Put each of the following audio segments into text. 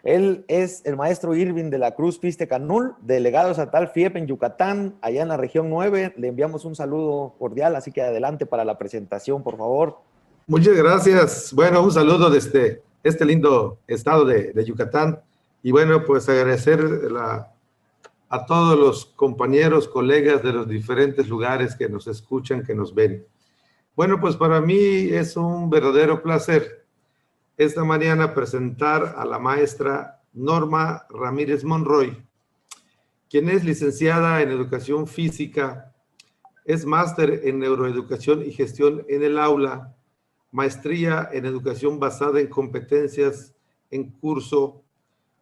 Él es el maestro Irving de la Cruz Piste Canul, delegado estatal FIEP en Yucatán, allá en la región 9. Le enviamos un saludo cordial, así que adelante para la presentación, por favor. Muchas gracias. Bueno, un saludo desde este lindo estado de Yucatán. Y bueno, pues agradecer a todos los compañeros, colegas de los diferentes lugares que nos escuchan, que nos ven. Bueno, pues para mí es un verdadero placer esta mañana presentar a la maestra Norma Ramírez Monroy, quien es licenciada en Educación Física, es máster en Neuroeducación y Gestión en el Aula, maestría en Educación basada en competencias en curso,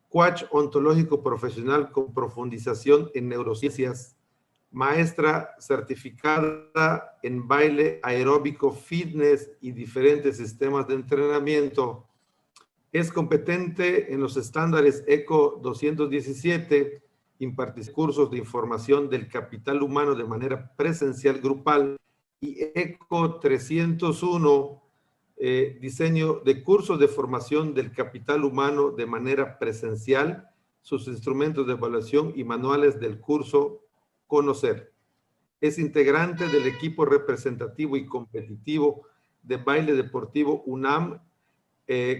coach ontológico profesional con profundización en neurociencias, maestra certificada en baile aeróbico, fitness y diferentes sistemas de entrenamiento. Es competente en los estándares ECO 217, imparte cursos de información del capital humano de manera presencial grupal, y ECO 301, diseño de cursos de formación del capital humano de manera presencial, sus instrumentos de evaluación y manuales del curso Conocer. Es integrante del equipo representativo y competitivo de baile deportivo UNAM,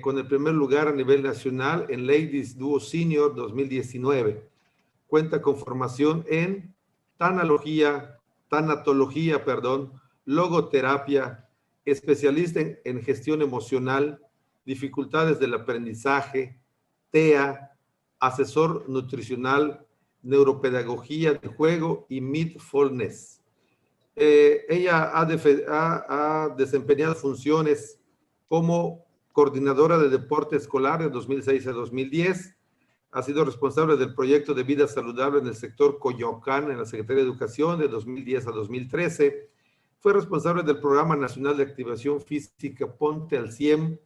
con el primer lugar a nivel nacional en Ladies Duo Senior 2019. Cuenta con formación en tanatología, logoterapia, especialista en gestión emocional, dificultades del aprendizaje, TEA, asesor nutricional, neuropedagogía del juego y mindfulness. Ella ha desempeñado funciones como coordinadora de deporte escolar de 2006 a 2010, ha sido responsable del proyecto de vida saludable en el sector Coyoacán en la Secretaría de Educación de 2010 a 2013, fue responsable del Programa Nacional de Activación Física Ponte al 100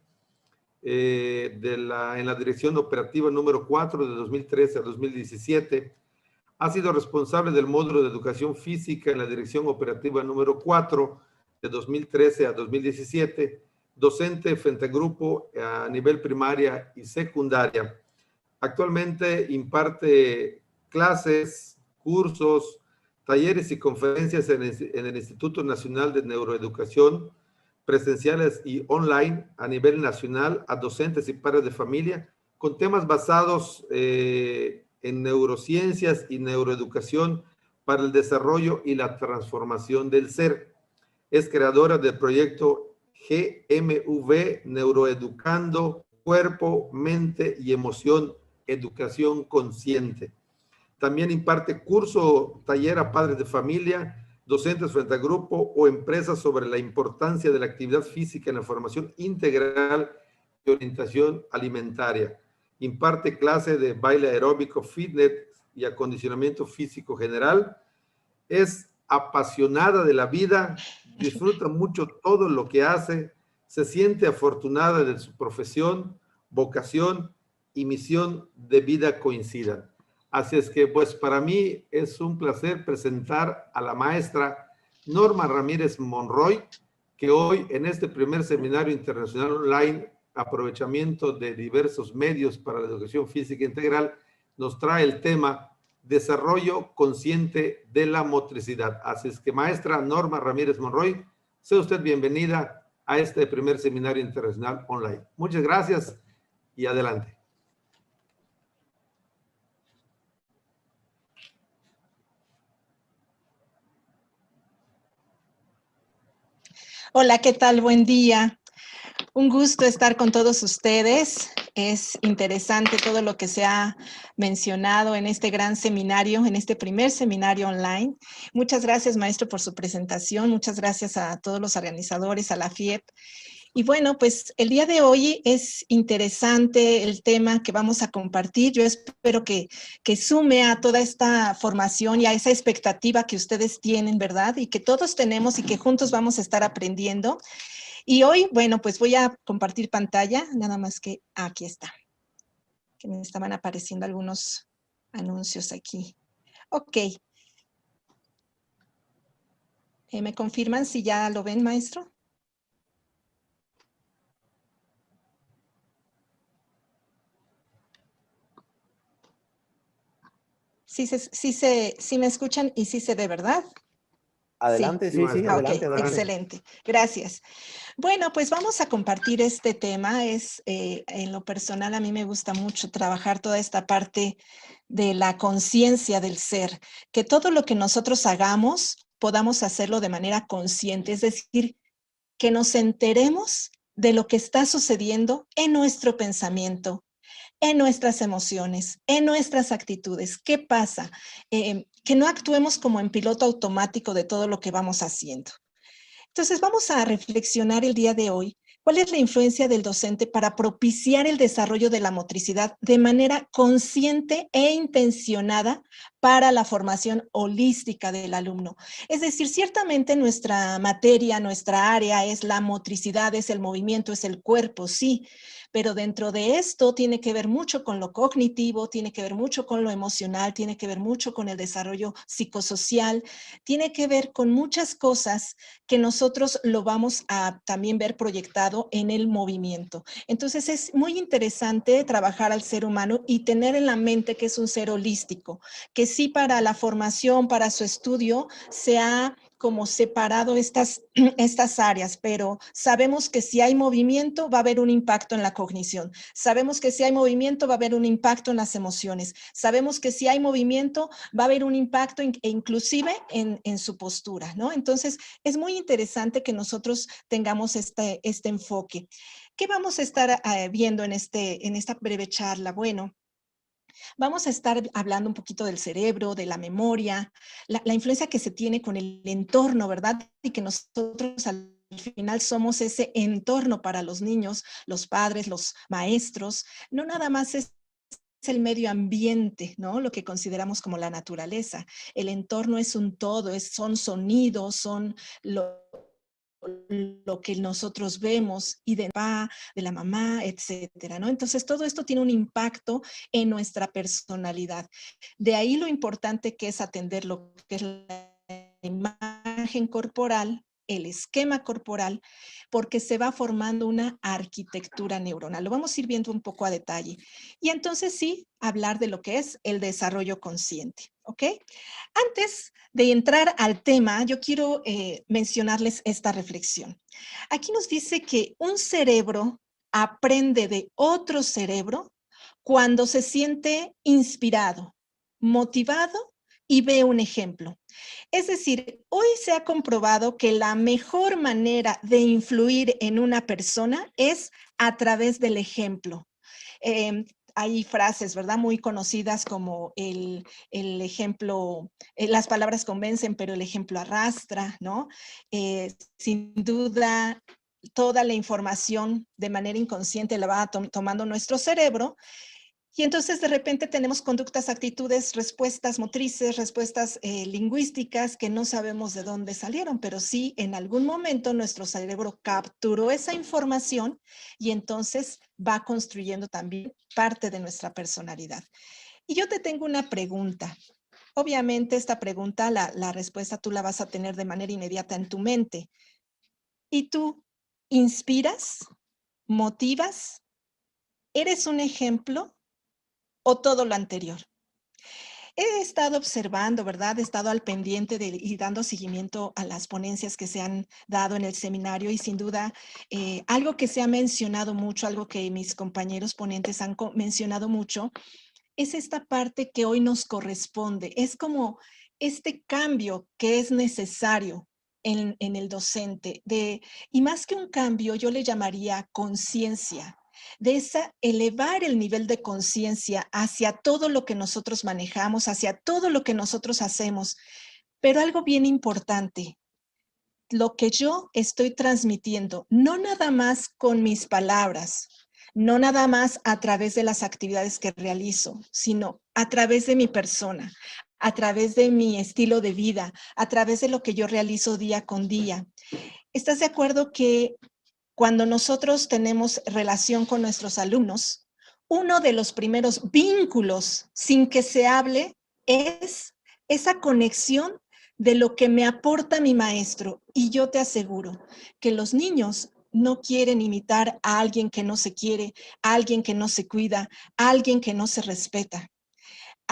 en la Dirección Operativa número 4 de 2013 a 2017, ha sido responsable del módulo de Educación Física en la Dirección Operativa número 4 de 2013 a 2017, docente frente a grupo a nivel primaria y secundaria. Actualmente imparte clases, cursos, talleres y conferencias en el Instituto Nacional de Neuroeducación, presenciales y online a nivel nacional a docentes y padres de familia, con temas basados en neurociencias y neuroeducación para el desarrollo y la transformación del ser. Es creadora del proyecto GMV Neuroeducando Cuerpo, Mente y Emoción, Educación Consciente. También imparte curso, taller a padres de familia, docentes frente a grupo o empresas sobre la importancia de la actividad física en la formación integral y orientación alimentaria. Imparte clase de baile aeróbico, fitness y acondicionamiento físico general. Es apasionada de la vida, disfruta mucho todo lo que hace, se siente afortunada de su profesión, vocación y misión de vida coincidan. Así es que, pues, para mí es un placer presentar a la maestra Norma Ramírez Monroy, que hoy en este primer seminario internacional online, aprovechamiento de diversos medios para la educación física integral, nos trae el tema desarrollo consciente de la motricidad. Así es que, maestra Norma Ramírez Monroy, sea usted bienvenida a este primer seminario internacional online. Muchas gracias y adelante. Hola, ¿qué tal? Buen día. Un gusto estar con todos ustedes. Es interesante todo lo que se ha mencionado en este gran seminario, en este primer seminario online. Muchas gracias, maestro, por su presentación. Muchas gracias a todos los organizadores, a la FIEP. Y bueno, pues el día de hoy es interesante el tema que vamos a compartir. Yo espero que sume a toda esta formación y a esa expectativa que ustedes tienen, ¿verdad? Y que todos tenemos y que juntos vamos a estar aprendiendo. Y hoy, bueno, pues voy a compartir pantalla, nada más que aquí está, que me estaban apareciendo algunos anuncios aquí. Ok. ¿Me confirman si ya lo ven, maestro? Sí me escuchan y sí se ve, ¿verdad? Sí. Adelante, sí, sí, maestra. Ok, adelante, adelante. excelente. Gracias. Bueno, pues vamos a compartir este tema. En lo personal, a mí me gusta mucho trabajar toda esta parte de la conciencia del ser, que todo lo que nosotros hagamos podamos hacerlo de manera consciente, es decir, que nos enteremos de lo que está sucediendo en nuestro pensamiento, en nuestras emociones, en nuestras actitudes. ¿Qué pasa? Que no actuemos como en piloto automático de todo lo que vamos haciendo. Entonces, vamos a reflexionar el día de hoy. ¿Cuál es la influencia del docente para propiciar el desarrollo de la motricidad de manera consciente e intencionada para la formación holística del alumno? Es decir, ciertamente nuestra materia, nuestra área es la motricidad, es el movimiento, es el cuerpo, sí, pero dentro de esto tiene que ver mucho con lo cognitivo, tiene que ver mucho con lo emocional, tiene que ver mucho con el desarrollo psicosocial, tiene que ver con muchas cosas que nosotros lo vamos a también ver proyectado en el movimiento. Entonces es muy interesante trabajar al ser humano y tener en la mente que es un ser holístico, que sí para la formación, para su estudio, se ha como separado estas áreas, pero sabemos que si hay movimiento va a haber un impacto en la cognición, sabemos que si hay movimiento va a haber un impacto en las emociones, sabemos que si hay movimiento va a haber un impacto inclusive en su postura, ¿no? Entonces es muy interesante que nosotros tengamos este enfoque. ¿Qué vamos a estar viendo en esta breve charla? Bueno, vamos a estar hablando un poquito del cerebro, de la memoria, la influencia que se tiene con el entorno, ¿verdad? Y que nosotros al final somos ese entorno para los niños, los padres, los maestros. No nada más es el medio ambiente, ¿no? Lo que consideramos como la naturaleza. El entorno es un todo, son sonidos, son lo que nosotros vemos y de papá, de la mamá, etcétera, ¿no? Entonces, todo esto tiene un impacto en nuestra personalidad. De ahí lo importante que es atender lo que es la imagen corporal, el esquema corporal, porque se va formando una arquitectura neuronal. Lo vamos a ir viendo un poco a detalle. Y entonces sí, hablar de lo que es el desarrollo consciente, ¿ok? Antes de entrar al tema, yo quiero mencionarles esta reflexión. Aquí nos dice que un cerebro aprende de otro cerebro cuando se siente inspirado, motivado y ve un ejemplo. Es decir, hoy se ha comprobado que la mejor manera de influir en una persona es a través del ejemplo. Eh, Hay frases, ¿verdad? Muy conocidas como el ejemplo, las palabras convencen, pero el ejemplo arrastra, ¿no? Sin duda, toda la información de manera inconsciente la va tomando nuestro cerebro y entonces de repente tenemos conductas, actitudes, respuestas motrices, respuestas lingüísticas que no sabemos de dónde salieron, pero sí en algún momento nuestro cerebro capturó esa información y entonces va construyendo también parte de nuestra personalidad. Y yo te tengo una pregunta. Obviamente esta pregunta, la respuesta tú la vas a tener de manera inmediata en tu mente. ¿Y tú inspiras? ¿Motivas? ¿Eres un ejemplo? ¿O todo lo anterior? He estado observando, ¿verdad? He estado al pendiente y dando seguimiento a las ponencias que se han dado en el seminario y sin duda algo que se ha mencionado mucho, algo que mis compañeros ponentes han mencionado mucho, es esta parte que hoy nos corresponde. Es como este cambio que es necesario en el docente. Y más que un cambio, yo le llamaría conciencia de esa, elevar el nivel de conciencia hacia todo lo que nosotros manejamos, hacia todo lo que nosotros hacemos. Pero algo bien importante, lo que yo estoy transmitiendo, no nada más con mis palabras, no nada más a través de las actividades que realizo, sino a través de mi persona, a través de mi estilo de vida, a través de lo que yo realizo día con día. ¿Estás de acuerdo que cuando nosotros tenemos relación con nuestros alumnos, uno de los primeros vínculos sin que se hable es esa conexión de lo que me aporta mi maestro? Y yo te aseguro que los niños no quieren imitar a alguien que no se quiere, a alguien que no se cuida, a alguien que no se respeta.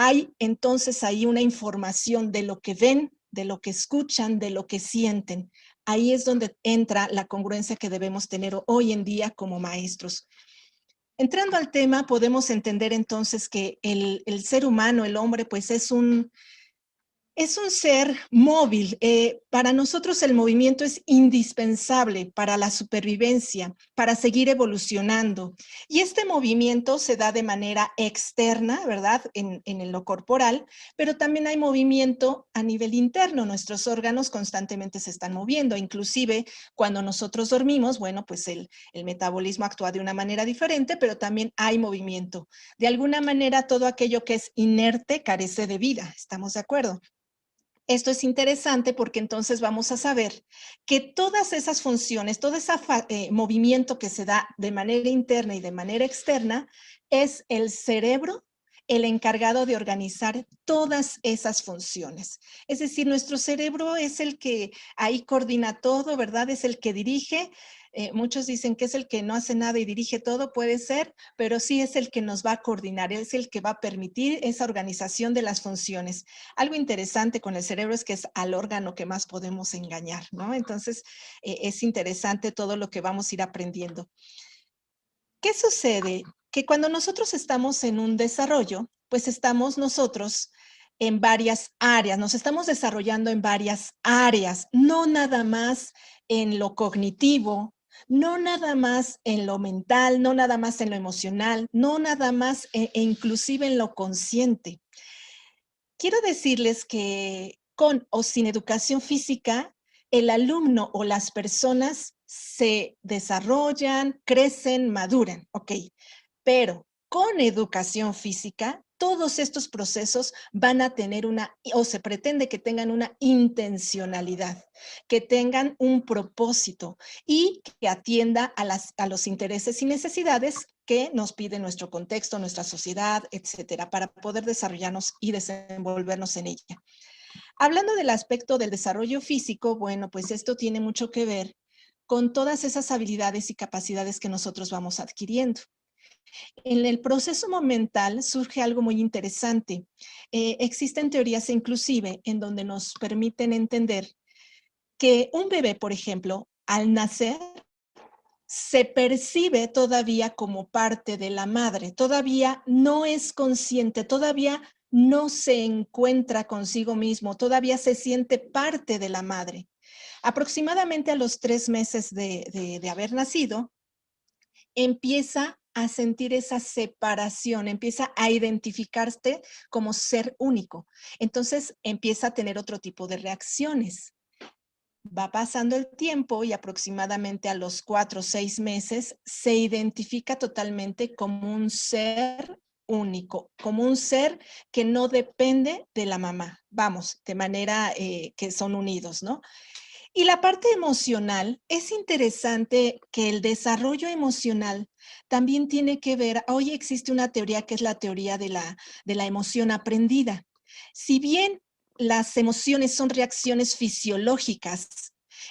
hay entonces ahí una información de lo que ven, de lo que escuchan, de lo que sienten. Ahí es donde entra la congruencia que debemos tener hoy en día como maestros. Entrando al tema, podemos entender entonces que el ser humano, el hombre, pues es un ser móvil. Para nosotros el movimiento es indispensable para la supervivencia, para seguir evolucionando. Y este movimiento se da de manera externa, ¿verdad? En lo corporal, pero también hay movimiento a nivel interno. Nuestros órganos constantemente se están moviendo. Inclusive cuando nosotros dormimos, bueno, pues el metabolismo actúa de una manera diferente, pero también hay movimiento. De alguna manera todo aquello que es inerte carece de vida. ¿Estamos de acuerdo? Esto es interesante porque entonces vamos a saber que todas esas funciones, todo ese movimiento que se da de manera interna y de manera externa, es el cerebro el encargado de organizar todas esas funciones. Es decir, nuestro cerebro es el que ahí coordina todo, ¿verdad? Es el que dirige. Muchos dicen que es el que no hace nada y dirige todo, puede ser, pero sí es el que nos va a coordinar, es el que va a permitir esa organización de las funciones. Algo interesante con el cerebro es que es al órgano que más podemos engañar, ¿no? Entonces, es interesante todo lo que vamos a ir aprendiendo. ¿Qué sucede? Que cuando nosotros estamos en un desarrollo, pues estamos nosotros en varias áreas, nos estamos desarrollando en varias áreas, no nada más en lo cognitivo, no nada más en lo mental, no nada más en lo emocional, no nada más e inclusive en lo consciente. Quiero decirles que con o sin educación física, el alumno o las personas se desarrollan, crecen, maduran, ¿ok? Pero con educación física, todos estos procesos van a tener o se pretende que tengan una intencionalidad, que tengan un propósito y que atienda a los intereses y necesidades que nos pide nuestro contexto, nuestra sociedad, etcétera, para poder desarrollarnos y desenvolvernos en ella. Hablando del aspecto del desarrollo físico, bueno, pues esto tiene mucho que ver con todas esas habilidades y capacidades que nosotros vamos adquiriendo. En el proceso mental surge algo muy interesante. Existen teorías inclusive en donde nos permiten entender que un bebé, por ejemplo, al nacer, se percibe todavía como parte de la madre, todavía no es consciente, todavía no se encuentra consigo mismo, todavía se siente parte de la madre. Aproximadamente a los 3 meses de haber nacido, empieza a sentir esa separación, empieza a identificarse como ser único. Entonces empieza a tener otro tipo de reacciones. Va pasando el tiempo y aproximadamente a los 4 o 6 meses se identifica totalmente como un ser único, como un ser que no depende de la mamá. Vamos, de manera que son unidos, ¿no? Y la parte emocional, es interesante que el desarrollo emocional también tiene que ver, hoy existe una teoría que es la teoría de la emoción aprendida. Si bien las emociones son reacciones fisiológicas,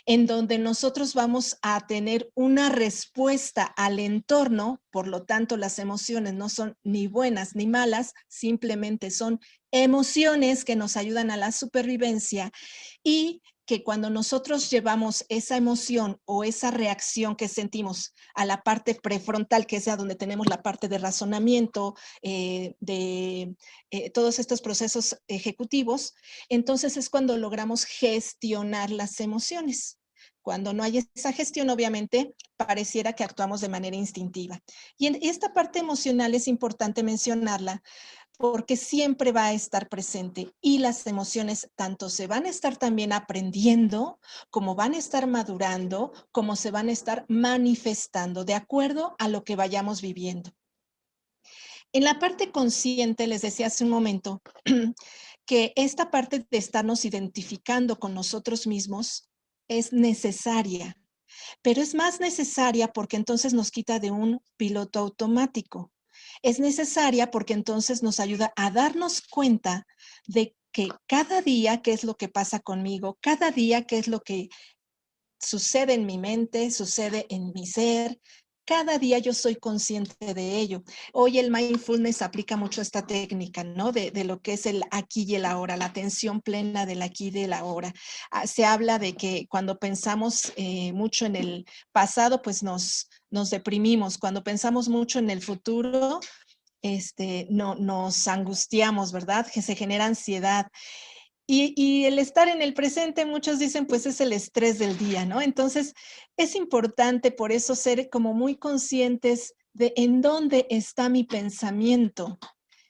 en donde nosotros vamos a tener una respuesta al entorno, por lo tanto las emociones no son ni buenas ni malas, simplemente son emociones que nos ayudan a la supervivencia y que cuando nosotros llevamos esa emoción o esa reacción que sentimos a la parte prefrontal, que es a donde tenemos la parte de razonamiento, todos estos procesos ejecutivos, entonces es cuando logramos gestionar las emociones. Cuando no hay esa gestión, obviamente, pareciera que actuamos de manera instintiva. Y en esta parte emocional es importante mencionarla porque siempre va a estar presente y las emociones tanto se van a estar también aprendiendo, como van a estar madurando, como se van a estar manifestando de acuerdo a lo que vayamos viviendo. En la parte consciente, les decía hace un momento, que esta parte de estarnos identificando con nosotros mismos es necesaria, pero es más necesaria porque entonces nos quita de un piloto automático. Es necesaria porque entonces nos ayuda a darnos cuenta de que cada día qué es lo que pasa conmigo, cada día qué es lo que sucede en mi mente, sucede en mi ser, cada día yo soy consciente de ello. Hoy el mindfulness aplica mucho esta técnica, ¿no? De lo que es el aquí y el ahora, la atención plena del aquí y del ahora. Se habla de que cuando pensamos mucho en el pasado, pues nos deprimimos. Cuando pensamos mucho en el futuro, no, nos angustiamos, ¿verdad? Que se genera ansiedad. Y el estar en el presente, muchos dicen, pues es el estrés del día, ¿no? Entonces, es importante por eso ser como muy conscientes de en dónde está mi pensamiento.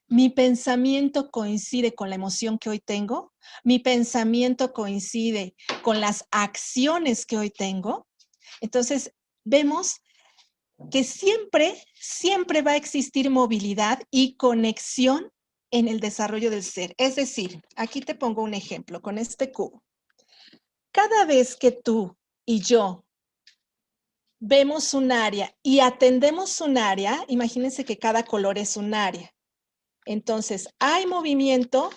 Mi pensamiento coincide con la emoción que hoy tengo. Mi pensamiento coincide con las acciones que hoy tengo. Entonces, vemos que siempre va a existir movilidad y conexión en el desarrollo del ser. Es decir, aquí te pongo un ejemplo con este cubo. Cada vez que tú y yo vemos un área y atendemos un área, imagínense que cada color es un área. Entonces, hay movimiento,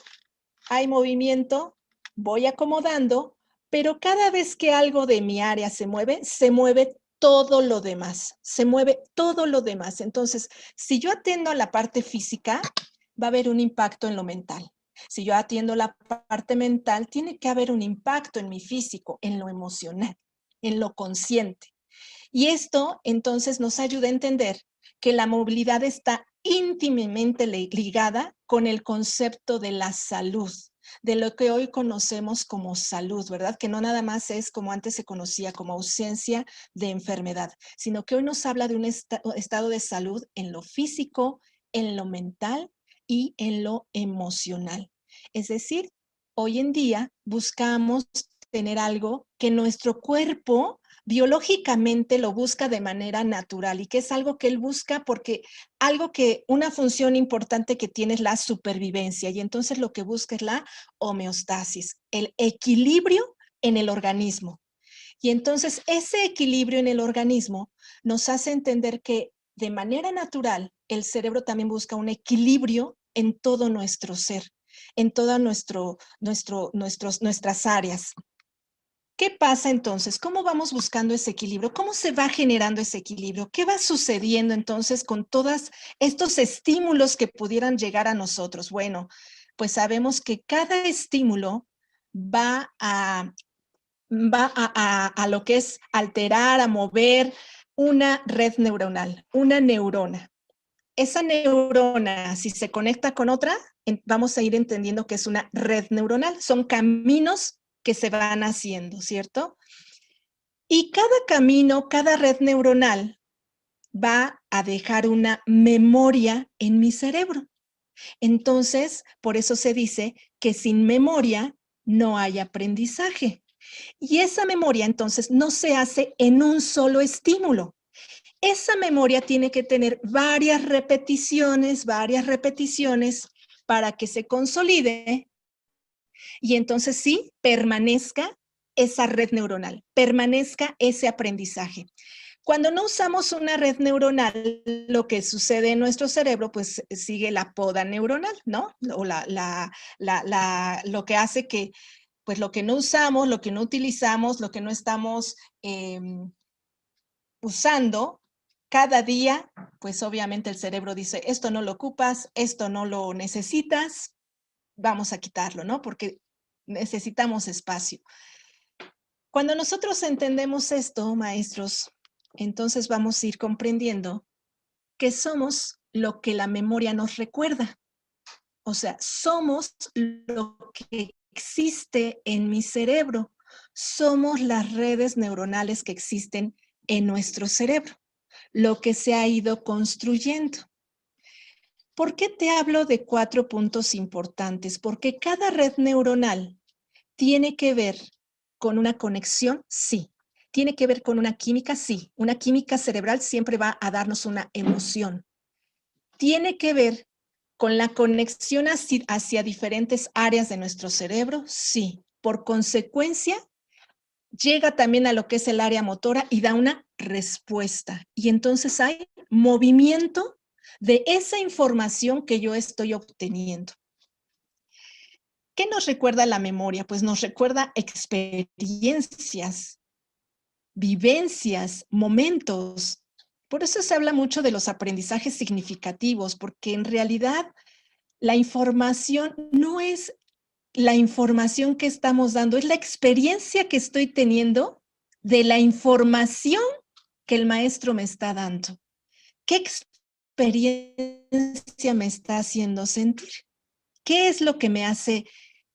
voy acomodando, pero cada vez que algo de mi área se mueve todo lo demás, se mueve todo lo demás. Entonces, si yo atiendo a la parte física, va a haber un impacto en lo mental. Si yo atiendo la parte mental, tiene que haber un impacto en mi físico, en lo emocional, en lo consciente. Y esto entonces nos ayuda a entender que la movilidad está íntimamente ligada con el concepto de la salud, de lo que hoy conocemos como salud, ¿verdad? Que no nada más es como antes se conocía como ausencia de enfermedad, sino que hoy nos habla de un estado de salud en lo físico, en lo mental y en lo emocional. Es decir, hoy en día buscamos tener algo que nuestro cuerpo biológicamente lo busca de manera natural y que es algo que él busca porque una función importante que tiene es la supervivencia y entonces lo que busca es la homeostasis, el equilibrio en el organismo. Y entonces ese equilibrio en el organismo nos hace entender que de manera natural el cerebro también busca un equilibrio en todo nuestro ser, en todas nuestras áreas. ¿Qué pasa entonces? ¿Cómo vamos buscando ese equilibrio? ¿Cómo se va generando ese equilibrio? ¿Qué va sucediendo entonces con todos estos estímulos que pudieran llegar a nosotros? Bueno, pues sabemos que cada estímulo va a lo que es alterar, a mover una red neuronal, una neurona. Esa neurona, si se conecta con otra, vamos a ir entendiendo que es una red neuronal. Son caminos que se van haciendo, ¿cierto? Y cada camino, cada red neuronal va a dejar una memoria en mi cerebro. Entonces, por eso se dice que sin memoria no hay aprendizaje. Y esa memoria entonces no se hace en un solo estímulo. Esa memoria tiene que tener varias repeticiones para que se consolide y entonces sí permanezca esa red neuronal, permanezca ese aprendizaje. Cuando no usamos una red neuronal, lo que sucede en nuestro cerebro, pues sigue la poda neuronal, ¿no? O lo que hace que, pues lo que no usamos, lo que no utilizamos, lo que no estamos usando, cada día, pues obviamente el cerebro dice, esto no lo ocupas, esto no lo necesitas, vamos a quitarlo, ¿no? Porque necesitamos espacio. Cuando nosotros entendemos esto, maestros, entonces vamos a ir comprendiendo que somos lo que la memoria nos recuerda. O sea, somos lo que existe en mi cerebro. Somos las redes neuronales que existen en nuestro cerebro, lo que se ha ido construyendo. ¿Por qué te hablo de 4 puntos importantes? Porque cada red neuronal tiene que ver con una conexión, sí. Tiene que ver con una química, sí. Una química cerebral siempre va a darnos una emoción. Tiene que ver con la conexión hacia diferentes áreas de nuestro cerebro, sí. Por consecuencia, llega también a lo que es el área motora y da una respuesta. Y entonces hay movimiento de esa información que yo estoy obteniendo. ¿Qué nos recuerda la memoria? Pues nos recuerda experiencias, vivencias, momentos. Por eso se habla mucho de los aprendizajes significativos, porque en realidad la información no es la información que estamos dando, es la experiencia que estoy teniendo de la información que el maestro me está dando. ¿Qué experiencia me está haciendo sentir? ¿Qué es lo que me hace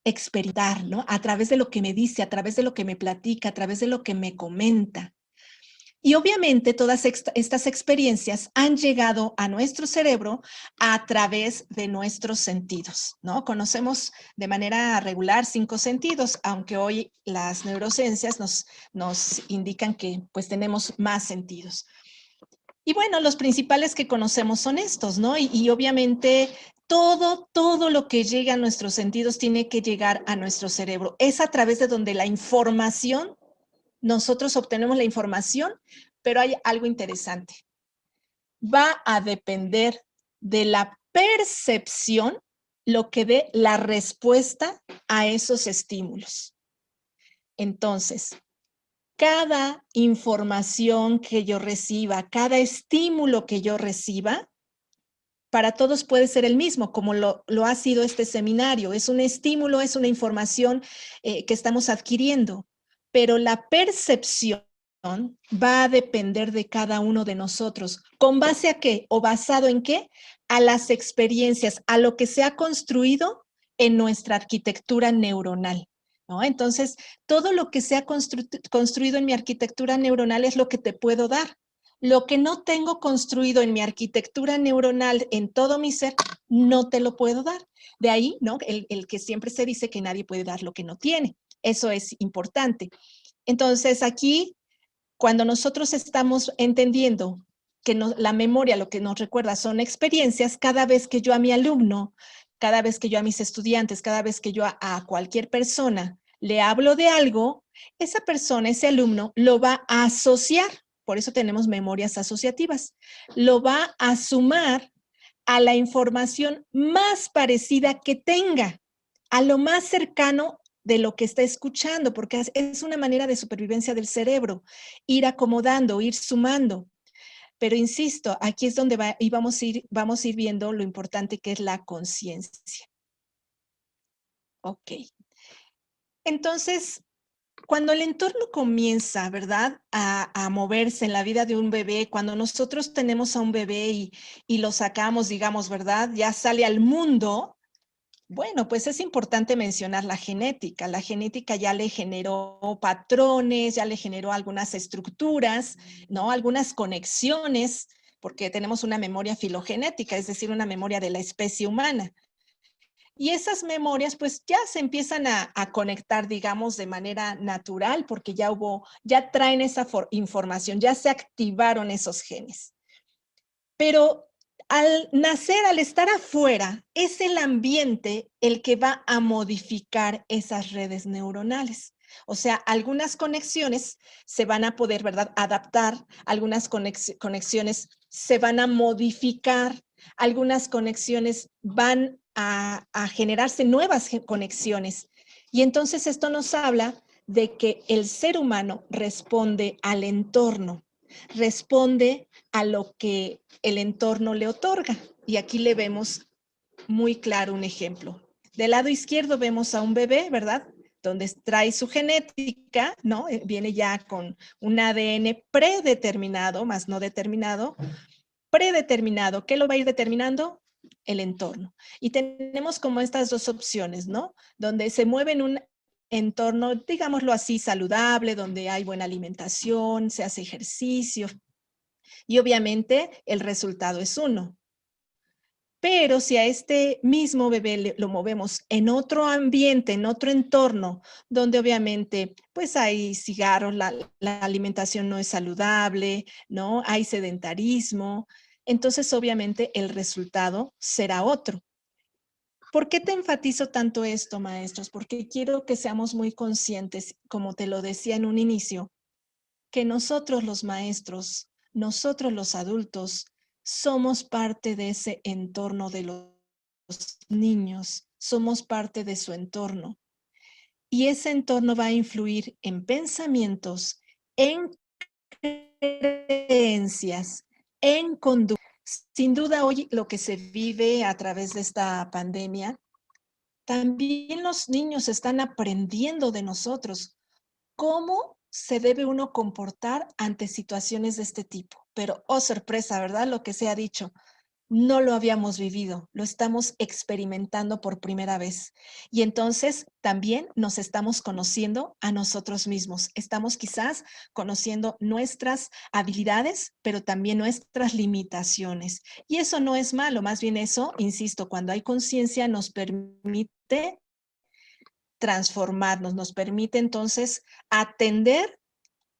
experimentar, ¿no? A través de lo que me dice, a través de lo que me platica, a través de lo que me comenta. Y obviamente todas estas experiencias han llegado a nuestro cerebro a través de nuestros sentidos, ¿no? Conocemos de manera regular 5 sentidos, aunque hoy las neurociencias nos indican que pues tenemos más sentidos. Y bueno, los principales que conocemos son estos, ¿no? Y obviamente todo lo que llega a nuestros sentidos tiene que llegar a nuestro cerebro. Es a través de donde la información, nosotros obtenemos la información, pero hay algo interesante. Va a depender de la percepción lo que dé la respuesta a esos estímulos. Entonces, cada información que yo reciba, cada estímulo que yo reciba, para todos puede ser el mismo, como lo ha sido este seminario. Es un estímulo, es una información que estamos adquiriendo, pero la percepción va a depender de cada uno de nosotros. ¿Con base a qué? ¿O basado en qué? A las experiencias, a lo que se ha construido en nuestra arquitectura neuronal, ¿no? Entonces, todo lo que se ha construido en mi arquitectura neuronal es lo que te puedo dar. Lo que no tengo construido en mi arquitectura neuronal, en todo mi ser, no te lo puedo dar. De ahí, ¿no? El que siempre se dice que nadie puede dar lo que no tiene. Eso es importante. Entonces, aquí, cuando nosotros estamos entendiendo que la memoria lo que nos recuerda son experiencias, cada vez que yo a mi alumno, cada vez que yo a mis estudiantes, cada vez que yo a cualquier persona le hablo de algo, esa persona, ese alumno, lo va a asociar. Por eso tenemos memorias asociativas. Lo va a sumar a la información más parecida que tenga, a lo más cercano de lo que está escuchando, porque es una manera de supervivencia del cerebro, ir acomodando, ir sumando. Pero insisto, aquí es donde vamos a ir viendo lo importante que es la conciencia. Ok. Entonces, cuando el entorno comienza, ¿verdad?, a moverse en la vida de un bebé, cuando nosotros tenemos a un bebé y lo sacamos, digamos, ¿verdad?, ya sale al mundo, bueno, pues es importante mencionar la genética. La genética ya le generó patrones, ya le generó algunas estructuras, ¿no?, algunas conexiones, porque tenemos una memoria filogenética, es decir, una memoria de la especie humana. Y esas memorias pues ya se empiezan a conectar, digamos, de manera natural porque ya traen esa información, ya se activaron esos genes. Pero al nacer, al estar afuera, es el ambiente el que va a modificar esas redes neuronales. O sea, algunas conexiones se van a poder, ¿verdad?, adaptar, algunas conexiones se van a modificar, algunas conexiones van a generarse nuevas conexiones. Y entonces esto nos habla de que el ser humano responde al entorno, responde a lo que el entorno le otorga. Y aquí le vemos muy claro un ejemplo. Del lado izquierdo vemos a un bebé, ¿verdad?, donde trae su genética, ¿no? Viene ya con un ADN predeterminado, más no determinado. Predeterminado. ¿Qué lo va a ir determinando? El entorno. Y tenemos como estas dos opciones, ¿no? Donde se mueve en un entorno, digámoslo así, saludable, donde hay buena alimentación, se hace ejercicio. Y obviamente el resultado es 1. Pero si a este mismo bebé lo movemos en otro ambiente, en otro entorno, donde obviamente pues hay cigarros, la alimentación no es saludable, ¿no? Hay sedentarismo, entonces obviamente el resultado será otro. ¿Por qué te enfatizo tanto esto, maestros? Porque quiero que seamos muy conscientes, como te lo decía en un inicio, que nosotros los maestros, nosotros los adultos, somos parte de ese entorno de los niños, somos parte de su entorno. Y ese entorno va a influir en pensamientos, en creencias, en conducta. Sin duda, hoy lo que se vive a través de esta pandemia, también los niños están aprendiendo de nosotros cómo se debe uno comportar ante situaciones de este tipo. Pero, oh sorpresa, ¿verdad? Lo que se ha dicho, no lo habíamos vivido, lo estamos experimentando por primera vez. Y entonces también nos estamos conociendo a nosotros mismos. Estamos quizás conociendo nuestras habilidades, pero también nuestras limitaciones. Y eso no es malo, más bien eso, insisto, cuando hay conciencia nos permite transformarnos, nos permite entonces atender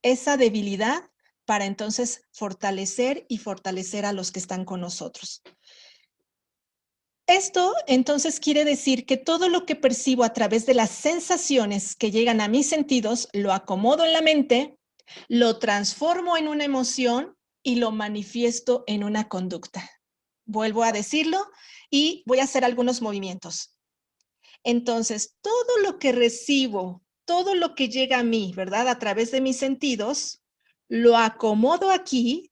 esa debilidad para entonces fortalecer y fortalecer a los que están con nosotros. Esto entonces quiere decir que todo lo que percibo a través de las sensaciones que llegan a mis sentidos, lo acomodo en la mente, lo transformo en una emoción y lo manifiesto en una conducta. Vuelvo a decirlo y voy a hacer algunos movimientos. Entonces, todo lo que recibo, todo lo que llega a mí, ¿verdad? A través de mis sentidos, lo acomodo aquí,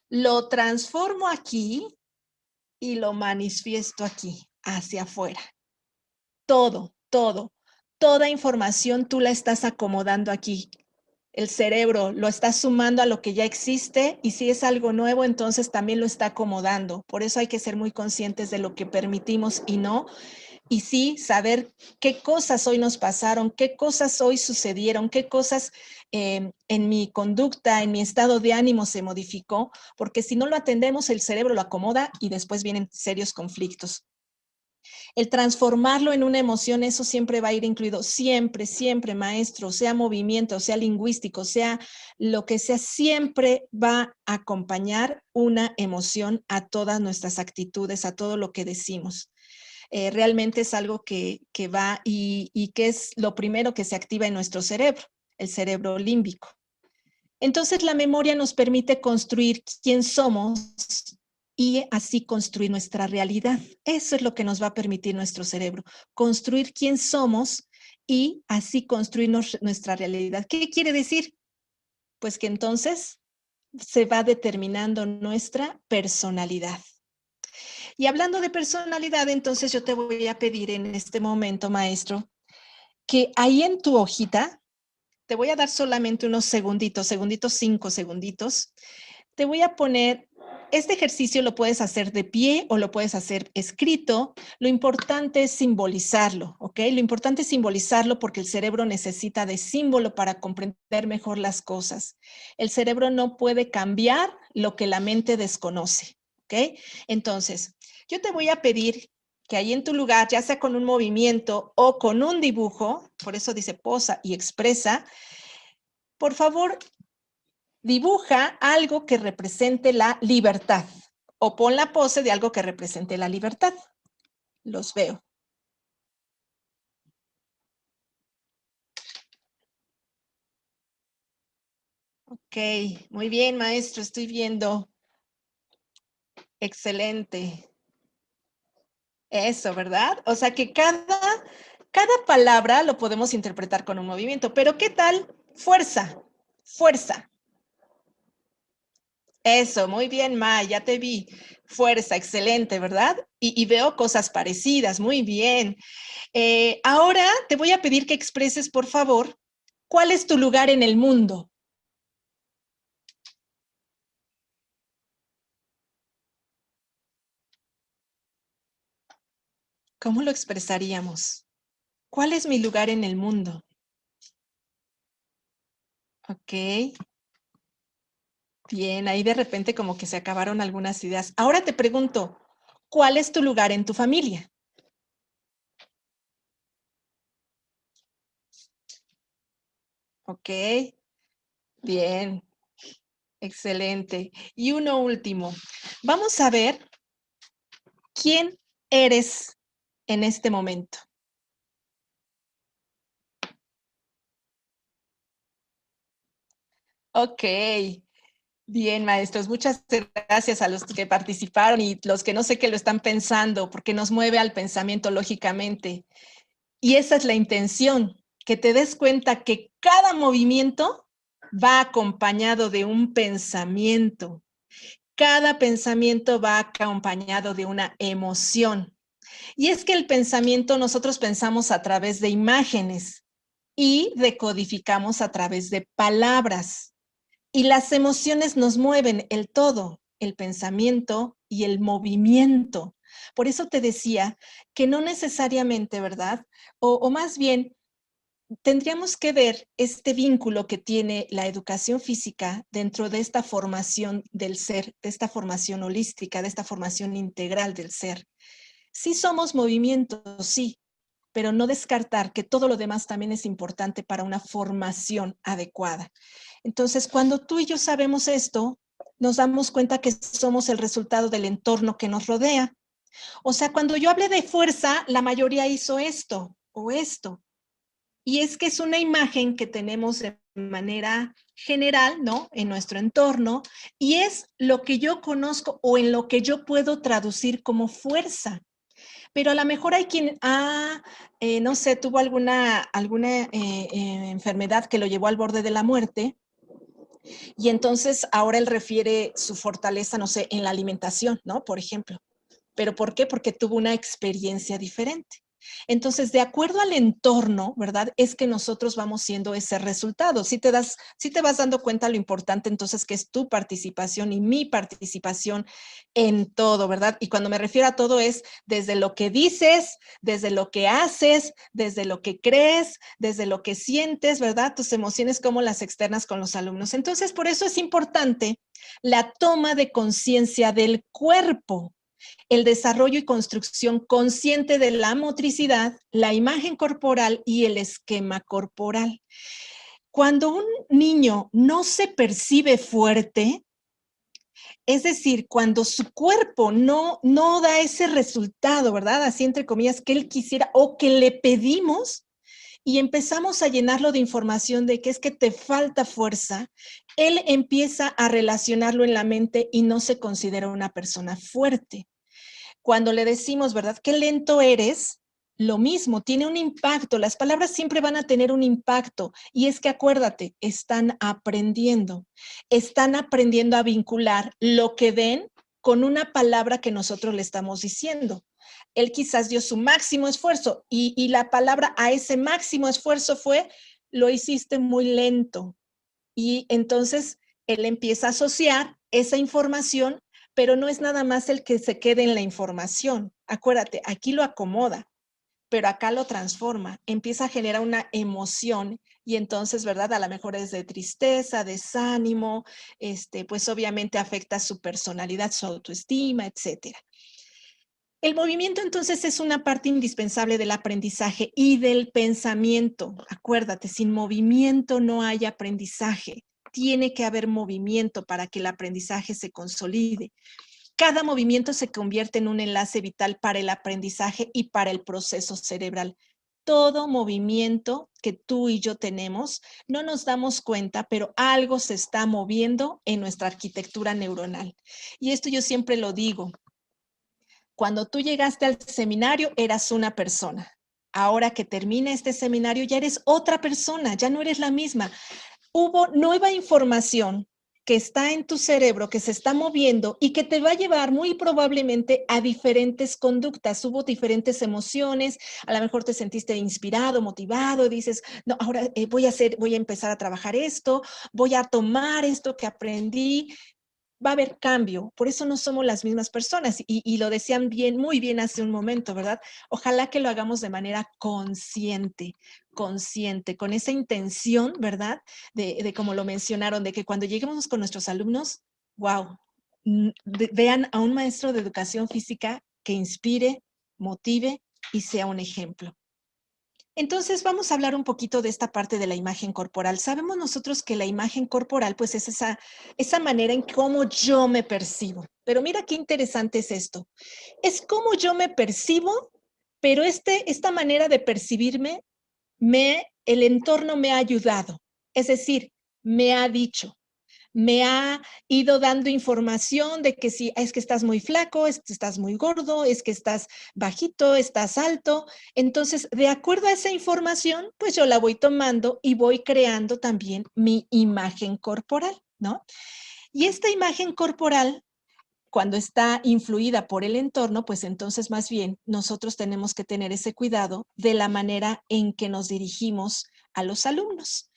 lo transformo aquí y lo manifiesto aquí, hacia afuera. Todo, todo, toda información tú la estás acomodando aquí. El cerebro lo está sumando a lo que ya existe y si es algo nuevo, entonces también lo está acomodando. Por eso hay que ser muy conscientes de lo que permitimos y no. Y sí, saber qué cosas hoy nos pasaron, qué cosas hoy sucedieron, qué cosas en mi conducta, en mi estado de ánimo se modificó, porque si no lo atendemos, el cerebro lo acomoda y después vienen serios conflictos. El transformarlo en una emoción, eso siempre va a ir incluido, siempre, siempre, maestro, sea movimiento, sea lingüístico, sea lo que sea, siempre va a acompañar una emoción a todas nuestras actitudes, a todo lo que decimos. Realmente es algo que va y que es lo primero que se activa en nuestro cerebro, el cerebro límbico. Entonces, la memoria nos permite construir quién somos y así construir nuestra realidad. Eso es lo que nos va a permitir nuestro cerebro, construir quién somos y así construir nuestra realidad. ¿Qué quiere decir? Pues que entonces se va determinando nuestra personalidad. Y hablando de personalidad, entonces yo te voy a pedir en este momento, maestro, que ahí en tu hojita, te voy a dar solamente unos segunditos, 5 segunditos, te voy a poner, este ejercicio lo puedes hacer de pie o lo puedes hacer escrito, lo importante es simbolizarlo, ¿ok? Lo importante es simbolizarlo porque el cerebro necesita de símbolo para comprender mejor las cosas. El cerebro no puede cambiar lo que la mente desconoce, ¿ok? Entonces, yo te voy a pedir que ahí en tu lugar, ya sea con un movimiento o con un dibujo, por eso dice posa y expresa, por favor, dibuja algo que represente la libertad o pon la pose de algo que represente la libertad. Los veo. Ok, muy bien, maestro, estoy viendo. Excelente. Eso, ¿verdad? O sea que cada palabra lo podemos interpretar con un movimiento, pero ¿qué tal? Fuerza, fuerza. Eso, muy bien, Ma, ya te vi. Fuerza, excelente, ¿verdad? Y veo cosas parecidas, muy bien. Ahora te voy a pedir que expreses, por favor, ¿cuál es tu lugar en el mundo? ¿Cómo lo expresaríamos? ¿Cuál es mi lugar en el mundo? Ok. Bien, ahí de repente como que se acabaron algunas ideas. Ahora te pregunto, ¿cuál es tu lugar en tu familia? Ok. Bien. Excelente. Y uno último. Vamos a ver quién eres en este momento. Ok. Bien, maestros, muchas gracias a los que participaron y los que no sé qué lo están pensando, porque nos mueve al pensamiento lógicamente. Y esa es la intención, que te des cuenta que cada movimiento va acompañado de un pensamiento, cada pensamiento va acompañado de una emoción. Y es que el pensamiento, nosotros pensamos a través de imágenes y decodificamos a través de palabras. Y las emociones nos mueven el todo, el pensamiento y el movimiento. Por eso te decía que no necesariamente, ¿verdad? O más bien, tendríamos que ver este vínculo que tiene la educación física dentro de esta formación del ser, de esta formación holística, de esta formación integral del ser. Sí somos movimientos, sí, pero no descartar que todo lo demás también es importante para una formación adecuada. Entonces, cuando tú y yo sabemos esto, nos damos cuenta que somos el resultado del entorno que nos rodea. O sea, cuando yo hablé de fuerza, la mayoría hizo esto o esto. Y es que es una imagen que tenemos de manera general, ¿no? En nuestro entorno, y es lo que yo conozco o en lo que yo puedo traducir como fuerza. Pero a lo mejor hay quien, no sé, tuvo alguna enfermedad que lo llevó al borde de la muerte, y entonces ahora él refiere su fortaleza, no sé, en la alimentación, ¿no? Por ejemplo. ¿Pero por qué? Porque tuvo una experiencia diferente. Entonces, de acuerdo al entorno, ¿verdad? Es que nosotros vamos siendo ese resultado. Si te vas dando cuenta lo importante entonces que es tu participación y mi participación en todo, ¿verdad? Y cuando me refiero a todo es desde lo que dices, desde lo que haces, desde lo que crees, desde lo que sientes, ¿verdad? Tus emociones como las externas con los alumnos. Entonces, por eso es importante la toma de conciencia del cuerpo, el desarrollo y construcción consciente de la motricidad, la imagen corporal y el esquema corporal. Cuando un niño no se percibe fuerte, es decir, cuando su cuerpo no da ese resultado, ¿verdad? Así entre comillas, que él quisiera o que le pedimos y empezamos a llenarlo de información de que es que te falta fuerza, él empieza a relacionarlo en la mente y no se considera una persona fuerte. Cuando le decimos, ¿verdad? Qué lento eres, lo mismo, tiene un impacto. Las palabras siempre van a tener un impacto. Y es que acuérdate, están aprendiendo a vincular lo que ven con una palabra que nosotros le estamos diciendo. Él quizás dio su máximo esfuerzo y la palabra a ese máximo esfuerzo fue, lo hiciste muy lento. Y entonces él empieza a asociar esa información, pero no es nada más el que se quede en la información. Acuérdate, aquí lo acomoda, pero acá lo transforma, empieza a generar una emoción y entonces, ¿verdad? A lo mejor es de tristeza, desánimo, pues obviamente afecta su personalidad, su autoestima, etcétera. El movimiento entonces es una parte indispensable del aprendizaje y del pensamiento. Acuérdate, sin movimiento no hay aprendizaje. Tiene que haber movimiento para que el aprendizaje se consolide. Cada movimiento se convierte en un enlace vital para el aprendizaje y para el proceso cerebral. Todo movimiento que tú y yo tenemos, no nos damos cuenta, pero algo se está moviendo en nuestra arquitectura neuronal. Y esto yo siempre lo digo. Cuando tú llegaste al seminario, eras una persona. Ahora que termina este seminario, ya eres otra persona, ya no eres la misma. Hubo nueva información que está en tu cerebro, que se está moviendo y que te va a llevar muy probablemente a diferentes conductas. Hubo diferentes emociones, a lo mejor te sentiste inspirado, motivado, dices, no, ahora voy a empezar a trabajar esto, voy a tomar esto que aprendí. Va a haber cambio, por eso no somos las mismas personas y lo decían bien, muy bien hace un momento, ¿verdad? Ojalá que lo hagamos de manera consciente, con esa intención, ¿verdad? De como lo mencionaron, de que cuando lleguemos con nuestros alumnos, wow, vean a un maestro de educación física que inspire, motive y sea un ejemplo. Entonces vamos a hablar un poquito de esta parte de la imagen corporal. Sabemos nosotros que la imagen corporal pues es esa manera en cómo yo me percibo. Pero mira qué interesante es esto. Es cómo yo me percibo, pero esta manera de percibirme, el entorno me ha ayudado. Es decir, me ha dicho, me ha ido dando información de que si es que estás muy flaco, es que estás muy gordo, es que estás bajito, estás alto. Entonces, de acuerdo a esa información, pues yo la voy tomando y voy creando también mi imagen corporal, ¿no? Y esta imagen corporal cuando está influida por el entorno, pues entonces más bien nosotros tenemos que tener ese cuidado de la manera en que nos dirigimos a los alumnos.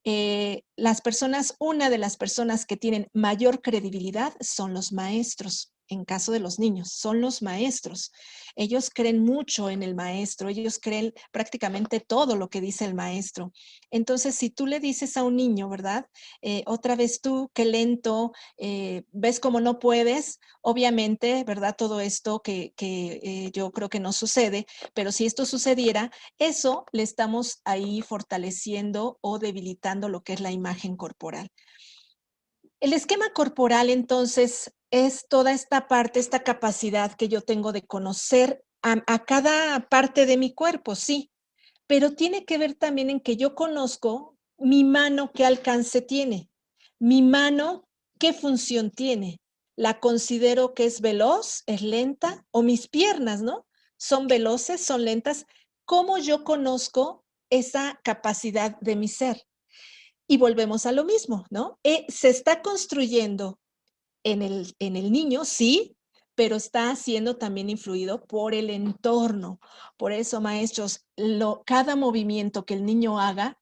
Una de las personas que tienen mayor credibilidad son los maestros. En caso de los niños, son los maestros. Ellos creen mucho en el maestro, ellos creen prácticamente todo lo que dice el maestro. Entonces, si tú le dices a un niño, ¿verdad? Otra vez tú, qué lento, ves cómo no puedes, obviamente, ¿verdad? Todo esto que yo creo que no sucede, pero si esto sucediera, eso le estamos ahí fortaleciendo o debilitando lo que es la imagen corporal. El esquema corporal, entonces, es toda esta parte, esta capacidad que yo tengo de conocer a cada parte de mi cuerpo, sí, pero tiene que ver también en que yo conozco mi mano qué alcance tiene, mi mano qué función tiene. La considero que es veloz, es lenta, o mis piernas, ¿no? Son veloces, son lentas. ¿Cómo yo conozco esa capacidad de mi ser? Y volvemos a lo mismo, ¿no? Se está construyendo en el niño, sí, pero está siendo también influido por el entorno. Por eso, maestros, cada movimiento que el niño haga,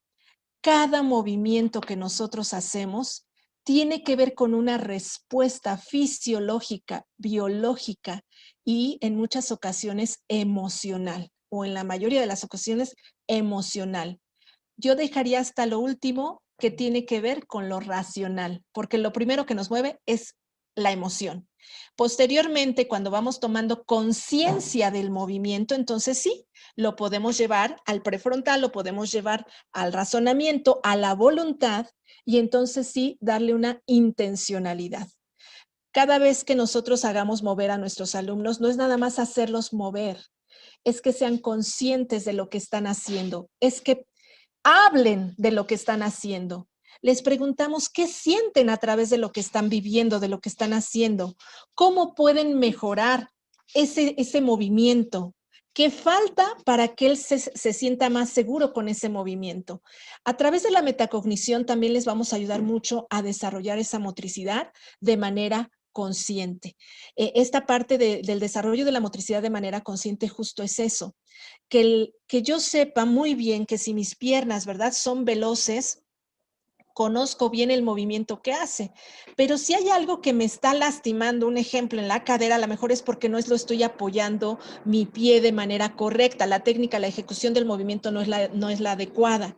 cada movimiento que nosotros hacemos, tiene que ver con una respuesta fisiológica, biológica y en muchas ocasiones emocional, o en la mayoría de las ocasiones emocional. Yo dejaría hasta lo último que tiene que ver con lo racional, porque lo primero que nos mueve es la emoción. Posteriormente, cuando vamos tomando conciencia del movimiento, entonces sí, lo podemos llevar al prefrontal, lo podemos llevar al razonamiento, a la voluntad, y entonces sí, darle una intencionalidad. Cada vez que nosotros hagamos mover a nuestros alumnos, no es nada más hacerlos mover, es que sean conscientes de lo que están haciendo, es que hablen de lo que están haciendo. Les preguntamos qué sienten a través de lo que están viviendo, de lo que están haciendo, cómo pueden mejorar ese movimiento, qué falta para que él se sienta más seguro con ese movimiento. A través de la metacognición también les vamos a ayudar mucho a desarrollar esa motricidad de manera consciente. Esta parte del desarrollo de la motricidad de manera consciente justo es eso, que yo sepa muy bien que si mis piernas, ¿verdad?, son veloces, conozco bien el movimiento que hace, pero si hay algo que me está lastimando, un ejemplo en la cadera, a lo mejor es porque no lo estoy apoyando mi pie de manera correcta, la técnica, la ejecución del movimiento no es la adecuada.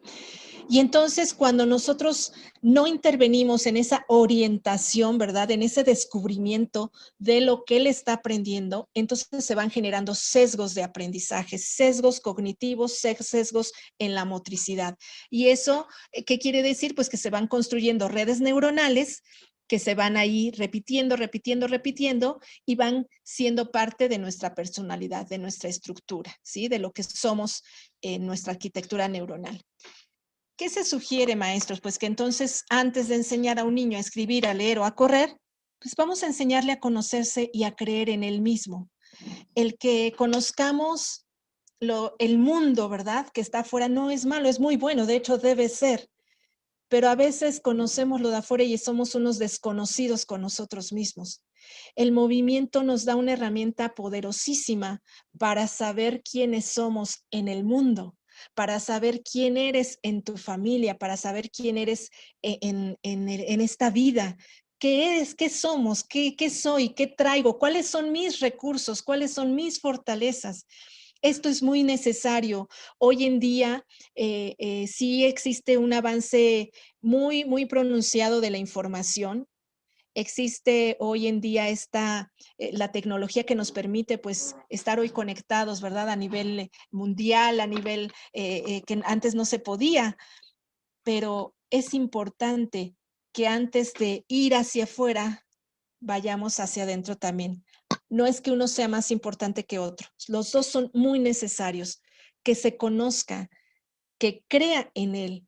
Y entonces cuando nosotros no intervenimos en esa orientación, ¿verdad? En ese descubrimiento de lo que él está aprendiendo, entonces se van generando sesgos de aprendizaje, sesgos cognitivos, sesgos en la motricidad. Y eso, ¿qué quiere decir? Pues que se van construyendo redes neuronales que se van ahí repitiendo, repitiendo, repitiendo y van siendo parte de nuestra personalidad, de nuestra estructura, ¿sí? De lo que somos en nuestra arquitectura neuronal. ¿Qué se sugiere, maestros? Pues que entonces, antes de enseñar a un niño a escribir, a leer o a correr, pues vamos a enseñarle a conocerse y a creer en él mismo. El que conozcamos el mundo, ¿verdad?, que está afuera no es malo, es muy bueno, de hecho debe ser. Pero a veces conocemos lo de afuera y somos unos desconocidos con nosotros mismos. El movimiento nos da una herramienta poderosísima para saber quiénes somos en el mundo, para saber quién eres en tu familia, para saber quién eres en esta vida. ¿Qué eres? ¿Qué somos? ¿Qué soy? ¿Qué traigo? ¿Cuáles son mis recursos? ¿Cuáles son mis fortalezas? Esto es muy necesario. Hoy en día sí existe un avance muy, muy pronunciado de la información. Existe hoy en día la tecnología que nos permite pues estar hoy conectados, ¿verdad? A nivel mundial, a nivel que antes no se podía, pero es importante que antes de ir hacia afuera, vayamos hacia adentro también. No es que uno sea más importante que otro, los dos son muy necesarios, que se conozca, que crea en él,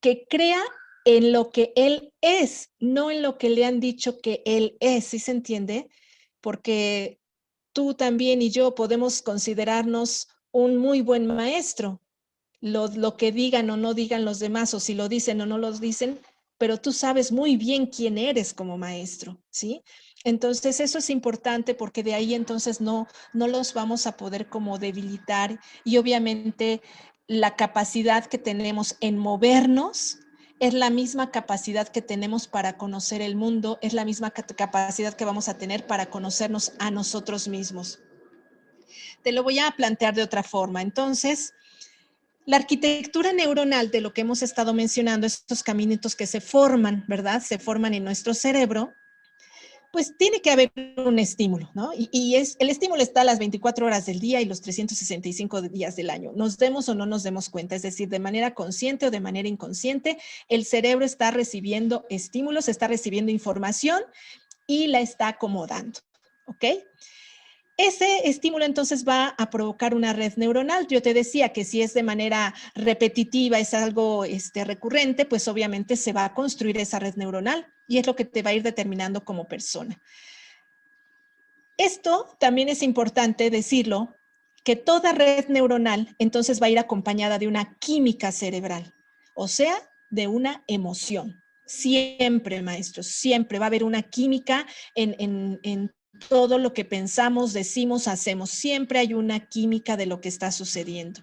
que crea en lo que él es, no en lo que le han dicho que él es, ¿sí se entiende? Porque tú también y yo podemos considerarnos un muy buen maestro, lo que digan o no digan los demás, o si lo dicen o no lo dicen, pero tú sabes muy bien quién eres como maestro, ¿sí? Entonces, eso es importante porque de ahí entonces no los vamos a poder como debilitar y obviamente la capacidad que tenemos en movernos es la misma capacidad que tenemos para conocer el mundo, es la misma capacidad que vamos a tener para conocernos a nosotros mismos. Te lo voy a plantear de otra forma. Entonces, la arquitectura neuronal de lo que hemos estado mencionando, estos caminitos que se forman, ¿verdad? Se forman en nuestro cerebro, pues tiene que haber un estímulo, ¿no? Y el estímulo está a las 24 horas del día y los 365 días del año. Nos demos o no nos demos cuenta, es decir, de manera consciente o de manera inconsciente, el cerebro está recibiendo estímulos, está recibiendo información y la está acomodando, ¿ok? Ese estímulo entonces va a provocar una red neuronal. Yo te decía que si es de manera repetitiva, es algo recurrente, pues obviamente se va a construir esa red neuronal y es lo que te va a ir determinando como persona. Esto también es importante decirlo, que toda red neuronal entonces va a ir acompañada de una química cerebral, o sea, de una emoción. Siempre, maestros, siempre va a haber una química en todo lo que pensamos, decimos, hacemos. Siempre hay una química de lo que está sucediendo.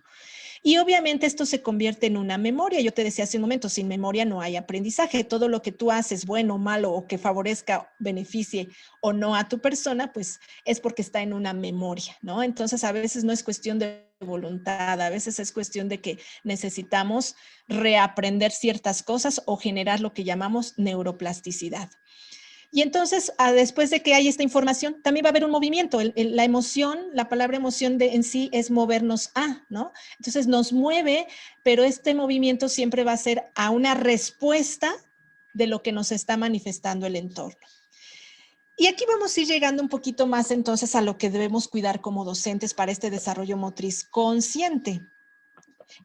Y obviamente esto se convierte en una memoria. Yo te decía hace un momento, sin memoria no hay aprendizaje. Todo lo que tú haces, bueno o malo, o que favorezca, beneficie o no a tu persona, pues es porque está en una memoria, ¿no? Entonces a veces no es cuestión de voluntad, a veces es cuestión de que necesitamos reaprender ciertas cosas o generar lo que llamamos neuroplasticidad. Y entonces, después de que hay esta información, también va a haber un movimiento. La emoción, la palabra emoción en sí es movernos a, ¿no? Entonces nos mueve, pero este movimiento siempre va a ser a una respuesta de lo que nos está manifestando el entorno. Y aquí vamos a ir llegando un poquito más entonces a lo que debemos cuidar como docentes para este desarrollo motriz consciente.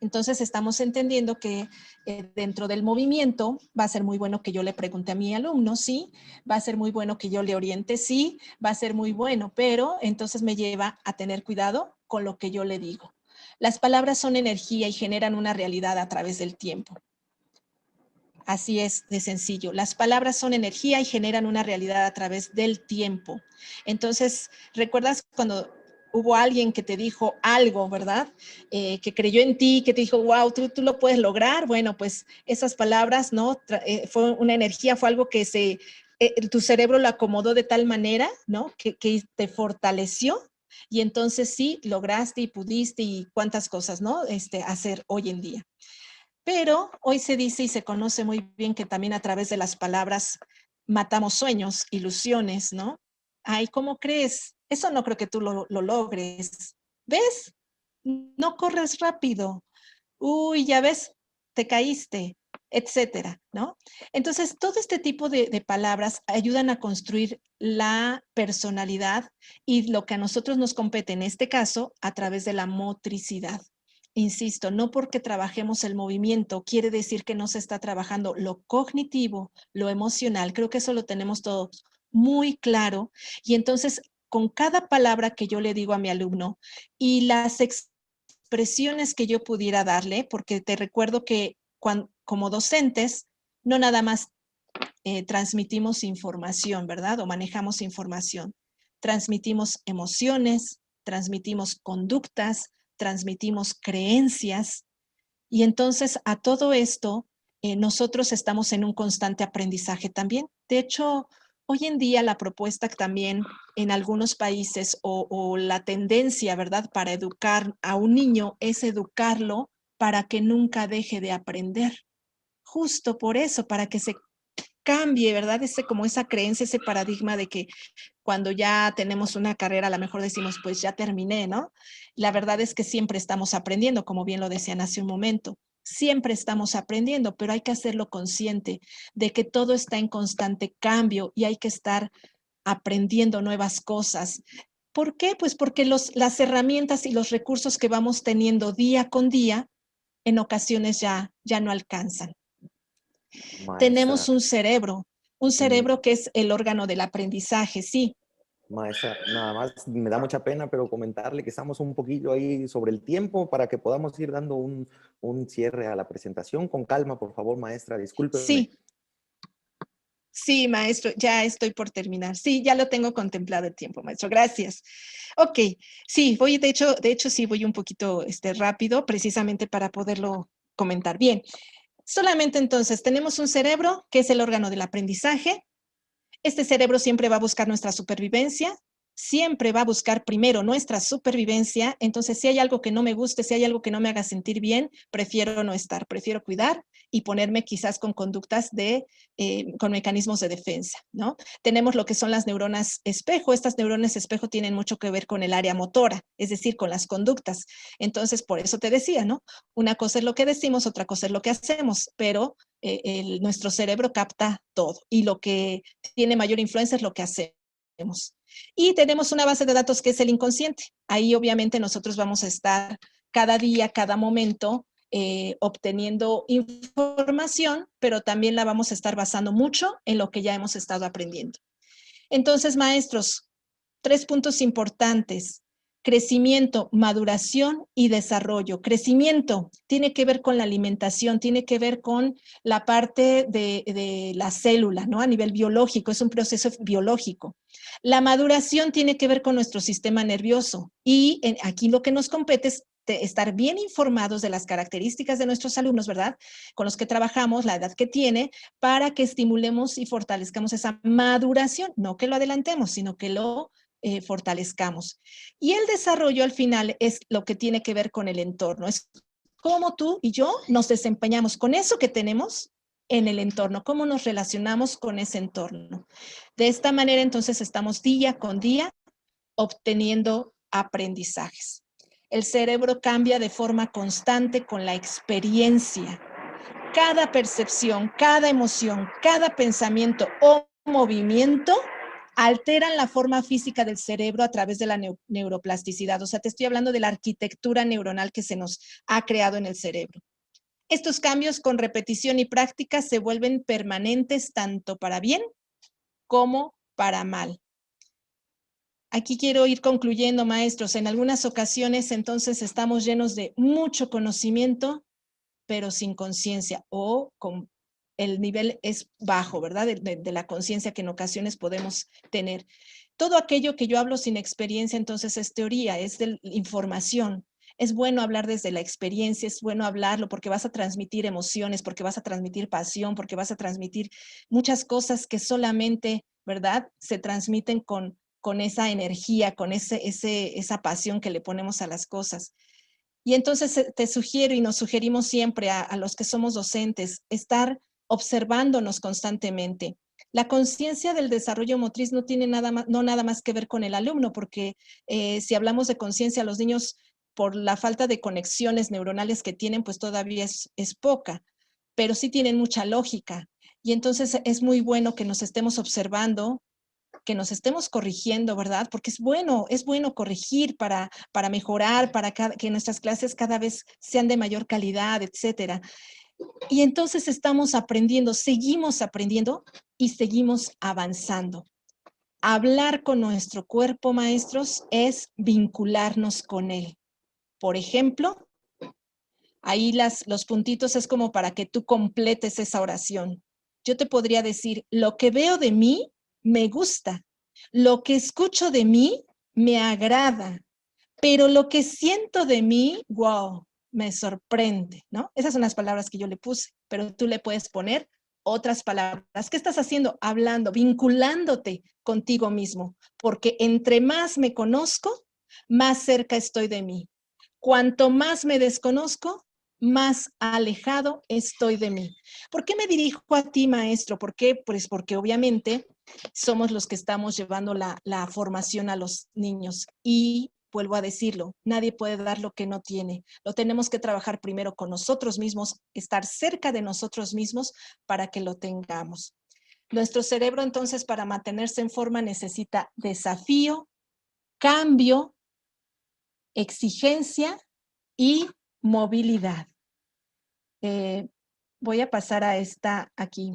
Entonces estamos entendiendo que dentro del movimiento va a ser muy bueno que yo le pregunte a mi alumno, sí, va a ser muy bueno que yo le oriente, sí, va a ser muy bueno, pero entonces me lleva a tener cuidado con lo que yo le digo. Las palabras son energía y generan una realidad a través del tiempo. Así es de sencillo. Las palabras son energía y generan una realidad a través del tiempo. Entonces, ¿recuerdas cuando hubo alguien que te dijo algo, ¿verdad? Que creyó en ti, que te dijo, wow, tú lo puedes lograr. Bueno, pues esas palabras, ¿no? Fue una energía, fue algo que tu cerebro lo acomodó de tal manera, ¿no? Que te fortaleció y entonces sí, lograste y pudiste y cuántas cosas, ¿no? Hacer hoy en día. Pero hoy se dice y se conoce muy bien que también a través de las palabras matamos sueños, ilusiones, ¿no? Ay, ¿cómo crees? Eso no creo que tú lo logres. ¿Ves? No corres rápido. Uy, ya ves, te caíste, etcétera, ¿no? Entonces, todo este tipo de palabras ayudan a construir la personalidad y lo que a nosotros nos compete en este caso a través de la motricidad. Insisto, no porque trabajemos el movimiento quiere decir que no se está trabajando lo cognitivo, lo emocional. Creo que eso lo tenemos todos muy claro. Y entonces, con cada palabra que yo le digo a mi alumno y las expresiones que yo pudiera darle, porque te recuerdo que como docentes, no nada más transmitimos información, ¿verdad? O manejamos información. Transmitimos emociones, transmitimos conductas, transmitimos creencias. Y entonces a todo esto, nosotros estamos en un constante aprendizaje también. De hecho, hoy en día la propuesta también en algunos países o la tendencia, ¿verdad?, para educar a un niño es educarlo para que nunca deje de aprender. Justo por eso, para que se cambie, ¿verdad? Como esa creencia, ese paradigma de que cuando ya tenemos una carrera, a lo mejor decimos, pues ya terminé, ¿no? La verdad es que siempre estamos aprendiendo, como bien lo decían hace un momento. Siempre estamos aprendiendo, pero hay que hacerlo consciente de que todo está en constante cambio y hay que estar aprendiendo nuevas cosas. ¿Por qué? Pues porque las herramientas y los recursos que vamos teniendo día con día, en ocasiones ya no alcanzan. Maestra, Tenemos un cerebro que es el órgano del aprendizaje, sí. maestra, nada más me da mucha pena, pero comentarle que estamos un poquillo ahí sobre el tiempo para que podamos ir dando un cierre a la presentación. Con calma, por favor, maestra, discúlpeme. Sí, Sí, maestro, ya estoy por terminar. Sí, ya lo tengo contemplado el tiempo, maestro. Gracias. Ok, sí, voy, de hecho sí voy un poquito rápido, precisamente para poderlo comentar. Bien, solamente entonces tenemos un cerebro que es el órgano del aprendizaje. Este cerebro siempre va a buscar nuestra supervivencia, siempre va a buscar primero nuestra supervivencia. Entonces, si hay algo que no me guste, si hay algo que no me haga sentir bien, prefiero no estar, prefiero cuidar y ponerme quizás con conductas con mecanismos de defensa, ¿no? Tenemos lo que son las neuronas espejo. Estas neuronas espejo tienen mucho que ver con el área motora, es decir, con las conductas. Entonces, por eso te decía, ¿no? Una cosa es lo que decimos, otra cosa es lo que hacemos, pero nuestro cerebro capta todo y lo que tiene mayor influencia es lo que hacemos. Y tenemos una base de datos que es el inconsciente. Ahí obviamente nosotros vamos a estar cada día, cada momento, obteniendo información, pero también la vamos a estar basando mucho en lo que ya hemos estado aprendiendo. Entonces, maestros, 3 puntos importantes. Crecimiento, maduración y desarrollo. Crecimiento tiene que ver con la alimentación, tiene que ver con la parte de la célula, ¿no? A nivel biológico, es un proceso biológico. La maduración tiene que ver con nuestro sistema nervioso y aquí lo que nos compete es estar bien informados de las características de nuestros alumnos, ¿verdad? Con los que trabajamos, la edad que tiene, para que estimulemos y fortalezcamos esa maduración, no que lo adelantemos, sino que lo fortalezcamos. Y el desarrollo al final es lo que tiene que ver con el entorno, es cómo tú y yo nos desempeñamos con eso que tenemos en el entorno, cómo nos relacionamos con ese entorno. De esta manera, entonces, estamos día con día obteniendo aprendizajes. El cerebro cambia de forma constante con la experiencia. Cada percepción, cada emoción, cada pensamiento o movimiento alteran la forma física del cerebro a través de la neuroplasticidad. O sea, te estoy hablando de la arquitectura neuronal que se nos ha creado en el cerebro. Estos cambios con repetición y práctica se vuelven permanentes tanto para bien como para mal. Aquí quiero ir concluyendo, maestros. En algunas ocasiones, entonces, estamos llenos de mucho conocimiento, pero sin conciencia o con el nivel es bajo, ¿verdad? De la conciencia que en ocasiones podemos tener. Todo aquello que yo hablo sin experiencia, entonces es teoría, es de información. Es bueno hablar desde la experiencia, es bueno hablarlo porque vas a transmitir emociones, porque vas a transmitir pasión, porque vas a transmitir muchas cosas que solamente, ¿verdad? Se transmiten con esa energía, con esa pasión que le ponemos a las cosas. Y entonces te sugiero y nos sugerimos siempre a los que somos docentes, estar observándonos constantemente. La conciencia del desarrollo motriz no tiene nada más que ver con el alumno, porque si hablamos de conciencia, los niños, por la falta de conexiones neuronales que tienen, pues todavía es poca, pero sí tienen mucha lógica. Y entonces es muy bueno que nos estemos observando, que nos estemos corrigiendo, ¿verdad? Porque es bueno corregir para mejorar, para que nuestras clases cada vez sean de mayor calidad, etcétera. Y entonces estamos aprendiendo, seguimos aprendiendo y seguimos avanzando. Hablar con nuestro cuerpo, maestros, es vincularnos con él. Por ejemplo, ahí los puntitos es como para que tú completes esa oración. Yo te podría decir, lo que veo de mí me gusta, lo que escucho de mí me agrada, pero lo que siento de mí, wow, me sorprende, ¿no? Esas son las palabras que yo le puse, pero tú le puedes poner otras palabras. ¿Qué estás haciendo? Hablando, vinculándote contigo mismo, porque entre más me conozco, más cerca estoy de mí. Cuanto más me desconozco, más alejado estoy de mí. ¿Por qué me dirijo a ti, maestro? ¿Por qué? Pues porque obviamente somos los que estamos llevando la formación a los niños y vuelvo a decirlo, nadie puede dar lo que no tiene. Lo tenemos que trabajar primero con nosotros mismos, estar cerca de nosotros mismos para que lo tengamos. Nuestro cerebro entonces para mantenerse en forma necesita desafío, cambio, exigencia y movilidad. Voy a pasar a esta aquí.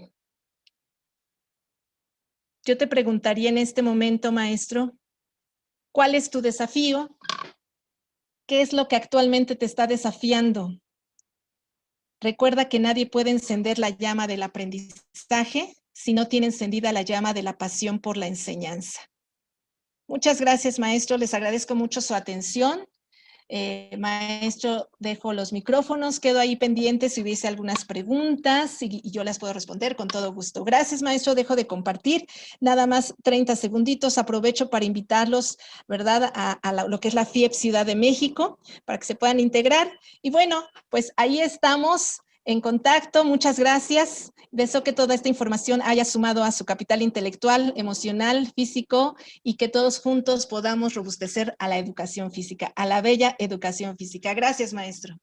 Yo te preguntaría en este momento, maestro, ¿cuál es tu desafío? ¿Qué es lo que actualmente te está desafiando? Recuerda que nadie puede encender la llama del aprendizaje si no tiene encendida la llama de la pasión por la enseñanza. Muchas gracias, maestro. Les agradezco mucho su atención. Maestro, dejo los micrófonos, quedo ahí pendiente si hubiese algunas preguntas y yo las puedo responder con todo gusto. Gracias, maestro, dejo de compartir. Nada más 30 segunditos, aprovecho para invitarlos, ¿verdad?, a lo que es la FIEP Ciudad de México, para que se puedan integrar. Y bueno, pues ahí estamos en contacto. Muchas gracias. Deseo que toda esta información haya sumado a su capital intelectual, emocional, físico, y que todos juntos podamos robustecer a la educación física, a la bella educación física. Gracias, maestro.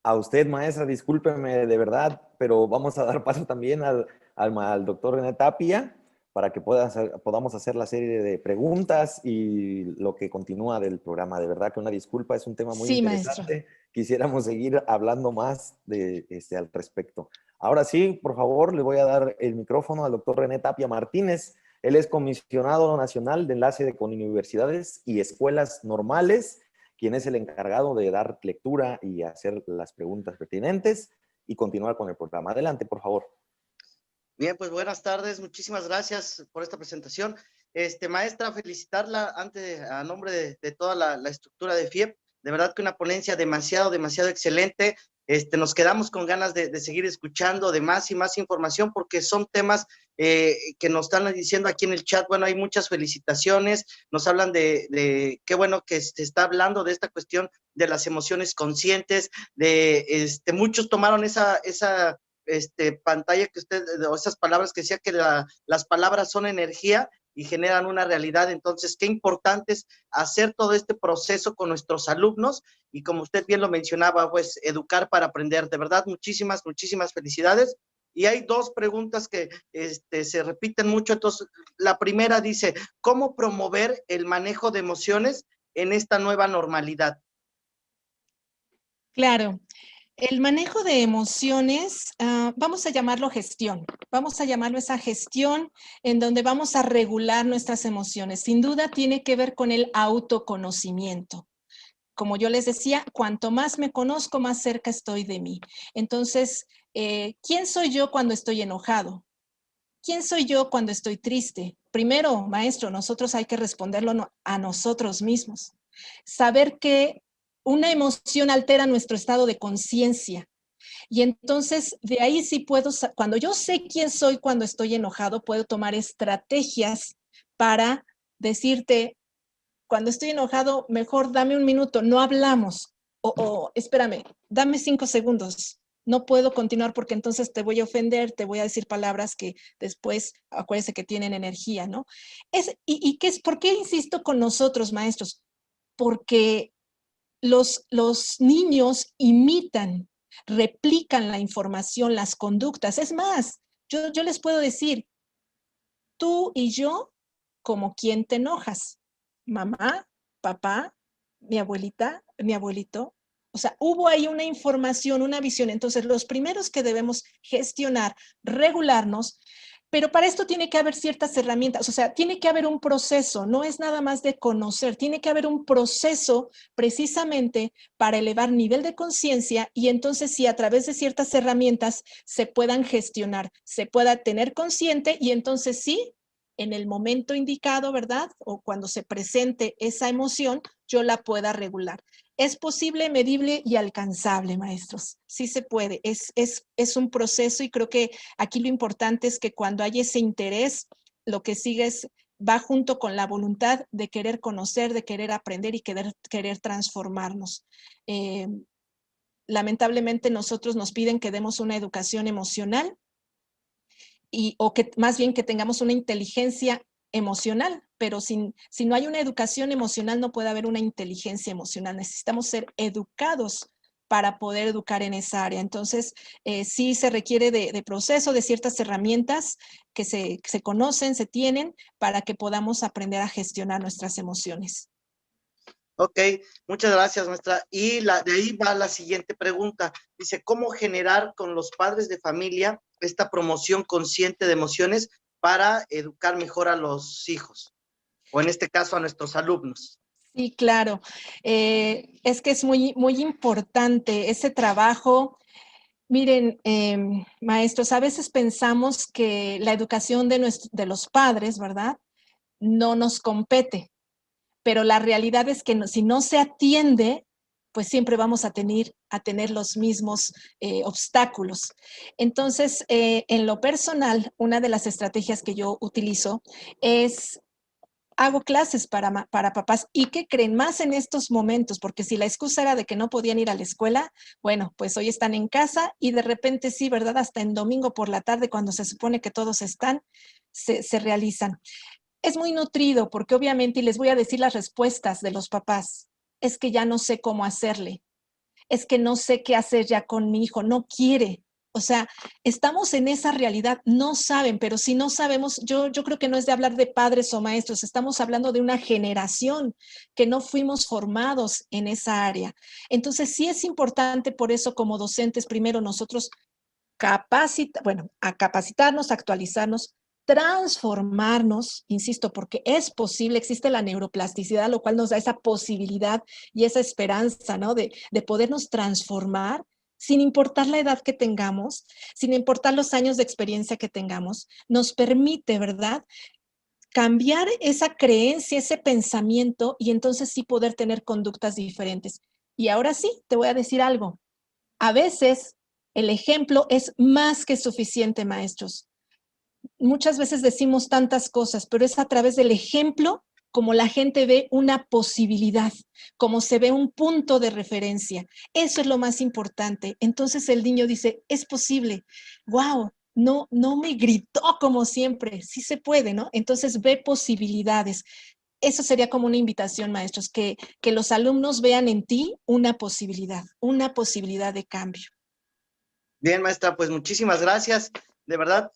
A usted, maestra, discúlpeme de verdad, pero vamos a dar paso también al doctor René Tapia para que podamos hacer la serie de preguntas y lo que continúa del programa. De verdad que una disculpa, es un tema muy interesante. Maestro. Quisiéramos seguir hablando más al respecto. Ahora sí, por favor, le voy a dar el micrófono al doctor René Tapia Martínez. Él es comisionado nacional de enlace con universidades y escuelas normales, quien es el encargado de dar lectura y hacer las preguntas pertinentes y continuar con el programa. Adelante, por favor. Bien, pues buenas tardes, muchísimas gracias por esta presentación. Maestra, felicitarla a nombre de toda la estructura de FIEP. De verdad que una ponencia demasiado excelente. Nos quedamos con ganas de seguir escuchando de más y más información, porque son temas que nos están diciendo aquí en el chat. Bueno, hay muchas felicitaciones, nos hablan de qué bueno que se está hablando de esta cuestión de las emociones conscientes, muchos tomaron esa pantalla que usted, o esas palabras que decía que las palabras son energía y generan una realidad. Entonces, qué importante es hacer todo este proceso con nuestros alumnos y, como usted bien lo mencionaba, pues educar para aprender. De verdad, muchísimas felicidades. Y hay dos preguntas que se repiten mucho. Entonces, la primera dice, ¿cómo promover el manejo de emociones en esta nueva normalidad? Claro. El manejo de emociones, vamos a llamarlo gestión. Vamos a llamarlo esa gestión en donde vamos a regular nuestras emociones. Sin duda tiene que ver con el autoconocimiento. Como yo les decía, cuanto más me conozco, más cerca estoy de mí. Entonces, ¿quién soy yo cuando estoy enojado? ¿Quién soy yo cuando estoy triste? Primero, maestro, nosotros hay que responderlo a nosotros mismos. Saber que una emoción altera nuestro estado de conciencia. Y entonces, de ahí sí puedo, cuando yo sé quién soy cuando estoy enojado, puedo tomar estrategias para decirte, cuando estoy enojado, mejor dame un minuto, no hablamos. O espérame, dame 5 segundos. No puedo continuar porque entonces te voy a ofender, te voy a decir palabras que después, acuérdense que tienen energía, ¿no? ¿Por qué insisto con nosotros, maestros? Porque los niños imitan, replican la información, las conductas. Es más, yo les puedo decir, tú y yo, ¿como quién te enojas? Mamá, papá, mi abuelita, mi abuelito. O sea, hubo ahí una información, una visión. Entonces, los primeros que debemos gestionar, regularnos, pero para esto tiene que haber ciertas herramientas, o sea, tiene que haber un proceso, no es nada más de conocer, tiene que haber un proceso precisamente para elevar nivel de conciencia y entonces sí, a través de ciertas herramientas se puedan gestionar, se pueda tener consciente y entonces sí, en el momento indicado, ¿verdad? O cuando se presente esa emoción, yo la pueda regular. Es posible, medible y alcanzable, maestros. Sí se puede. Es un proceso y creo que aquí lo importante es que cuando hay ese interés, lo que sigue va junto con la voluntad de querer conocer, de querer aprender y querer transformarnos. Lamentablemente nosotros nos piden que demos una educación emocional o que más bien que tengamos una inteligencia emocional, pero si no hay una educación emocional no puede haber una inteligencia emocional. Necesitamos ser educados para poder educar en esa área. Entonces, sí se requiere de proceso, de ciertas herramientas que se conocen, se tienen, para que podamos aprender a gestionar nuestras emociones. Ok, muchas gracias, maestra. Y de ahí va la siguiente pregunta. Dice, ¿cómo generar con los padres de familia esta promoción consciente de emociones para educar mejor a los hijos? O en este caso, a nuestros alumnos. Sí, claro. Es que es muy importante ese trabajo. Miren, maestros, a veces pensamos que la educación de los padres, ¿verdad? No nos compete, pero la realidad es que si no se atiende, pues siempre vamos a tener los mismos obstáculos. Entonces, en lo personal, una de las estrategias que yo utilizo es hago clases para papás y que creen más en estos momentos, porque si la excusa era de que no podían ir a la escuela, bueno, pues hoy están en casa y de repente sí, ¿verdad? Hasta en domingo por la tarde, cuando se supone que todos están, se realizan. Es muy nutrido porque obviamente, y les voy a decir las respuestas de los papás, es que ya no sé cómo hacerle, es que no sé qué hacer ya con mi hijo, no quiere. O sea, estamos en esa realidad, no saben, pero si no sabemos, yo creo que no es de hablar de padres o maestros, estamos hablando de una generación que no fuimos formados en esa área. Entonces, sí es importante por eso como docentes, primero nosotros a capacitarnos, actualizarnos, transformarnos, insisto, porque es posible, existe la neuroplasticidad, lo cual nos da esa posibilidad y esa esperanza, ¿no? De podernos transformar sin importar la edad que tengamos, sin importar los años de experiencia que tengamos, nos permite, ¿verdad? Cambiar esa creencia, ese pensamiento y entonces sí poder tener conductas diferentes. Y ahora sí, te voy a decir algo. A veces el ejemplo es más que suficiente, maestros. Muchas veces decimos tantas cosas, pero es a través del ejemplo como la gente ve una posibilidad, como se ve un punto de referencia. Eso es lo más importante. Entonces el niño dice, es posible. Wow, no me gritó como siempre. Sí se puede, ¿no? Entonces ve posibilidades. Eso sería como una invitación, maestros, que los alumnos vean en ti una posibilidad de cambio. Bien, maestra, pues muchísimas gracias. De verdad,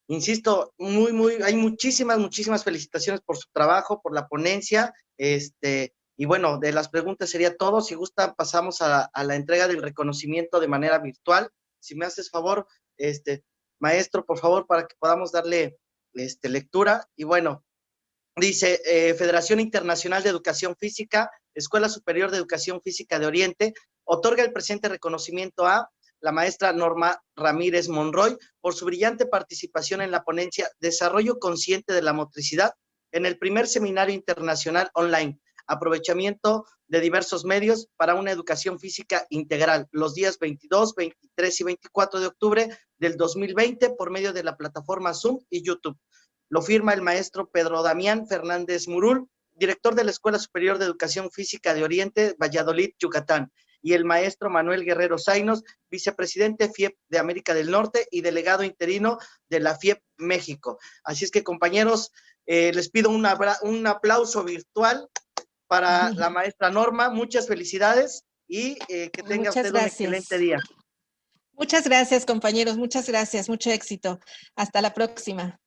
insisto, hay muchísimas felicitaciones por su trabajo, por la ponencia. Y bueno, de las preguntas sería todo. Si gusta, pasamos a la entrega del reconocimiento de manera virtual. Si me haces favor, maestro, por favor, para que podamos darle lectura. Y bueno, dice Federación Internacional de Educación Física, Escuela Superior de Educación Física de Oriente, otorga el presente reconocimiento a la maestra Norma Ramírez Monroy por su brillante participación en la ponencia Desarrollo Consciente de la Motricidad en el primer seminario internacional online, aprovechamiento de diversos medios para una educación física integral, los días 22, 23 y 24 de octubre del 2020 por medio de la plataforma Zoom y YouTube. Lo firma el maestro Pedro Damián Fernández Murul, director de la Escuela Superior de Educación Física de Oriente, Valladolid, Yucatán, y el maestro Manuel Guerrero Zainos, vicepresidente FIEP de América del Norte y delegado interino de la FIEP México. Así es que, compañeros, les pido un aplauso virtual para la maestra Norma. Muchas felicidades y que tenga usted un excelente día. Muchas gracias, compañeros. Muchas gracias. Mucho éxito. Hasta la próxima.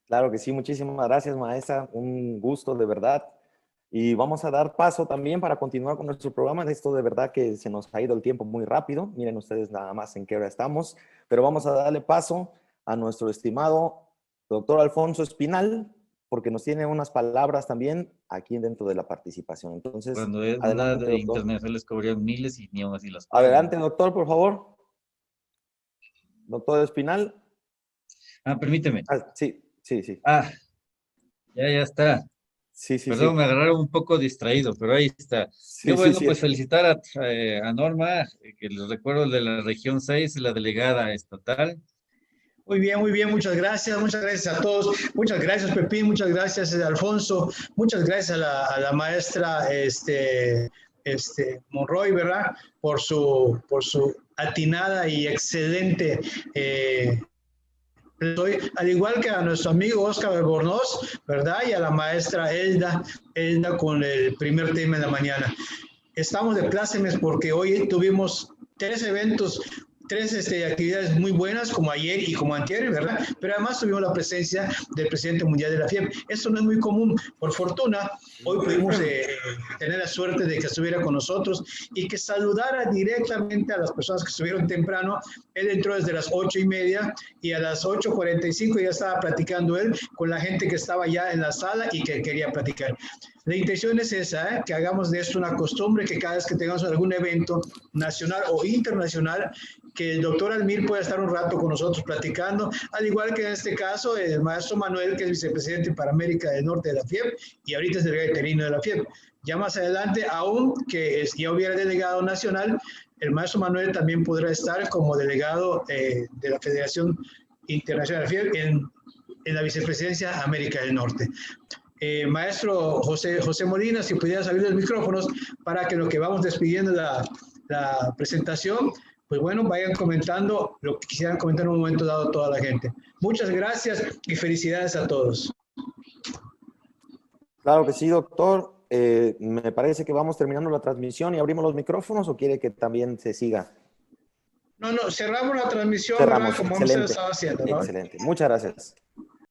Claro que sí, muchísimas gracias, maestra. Un gusto, de verdad. Y vamos a dar paso también para continuar con nuestro programa. Esto de verdad que se nos ha ido el tiempo muy rápido. Miren ustedes nada más en qué hora estamos. Pero vamos a darle paso a nuestro estimado doctor Alfonso Espinal, porque nos tiene unas palabras también aquí dentro de la participación. Entonces, cuando es adelante, una de doctor. internet les cobran miles y ni aún así las pagan. Adelante, doctor, por favor. Doctor Espinal. Permíteme. Sí. Ya está. Sí. Perdón, me agarraron un poco distraído, pero ahí está. Sí, bueno, pues felicitar a Norma, que les recuerdo de la región 6, la delegada estatal. Muy bien, muchas gracias a todos, muchas gracias Pepín, muchas gracias Alfonso, muchas gracias a la maestra Monroy, ¿verdad? Por su atinada y excelente al igual que a nuestro amigo Oscar Albornoz, ¿verdad? Y a la maestra Elda con el primer tema en la mañana. Estamos de plácemes porque hoy tuvimos 3 eventos tres actividades muy buenas, como ayer y como antier, ¿verdad? Pero además tuvimos la presencia del presidente mundial de la FIEP. Esto no es muy común. Por fortuna, hoy pudimos tener la suerte de que estuviera con nosotros y que saludara directamente a las personas que estuvieron temprano. Él entró desde las 8:30 y a las 8:45 ya estaba platicando él con la gente que estaba ya en la sala y que quería platicar. La intención es esa, que hagamos de esto una costumbre, que cada vez que tengamos algún evento nacional o internacional, que el doctor Almir pueda estar un rato con nosotros platicando, al igual que en este caso el maestro Manuel, que es vicepresidente para América del Norte de la FIEP y ahorita es delegado interino de la FIEP. Ya más adelante, aún que ya hubiera delegado nacional, el maestro Manuel también podrá estar como delegado de la Federación Internacional de la FIEP en la vicepresidencia América del Norte. Maestro José Molina, si pudieras abrir los micrófonos para que lo que vamos despidiendo la presentación, pues bueno, vayan comentando lo que quisieran comentar en un momento dado toda la gente. Muchas gracias y felicidades a todos. Claro que sí, doctor. Me parece que vamos terminando la transmisión y abrimos los micrófonos, ¿o quiere que también se siga? No, cerramos la transmisión, Cerramos, ¿verdad? Como excelente, usted estaba haciendo, ¿no? excelente. Muchas gracias.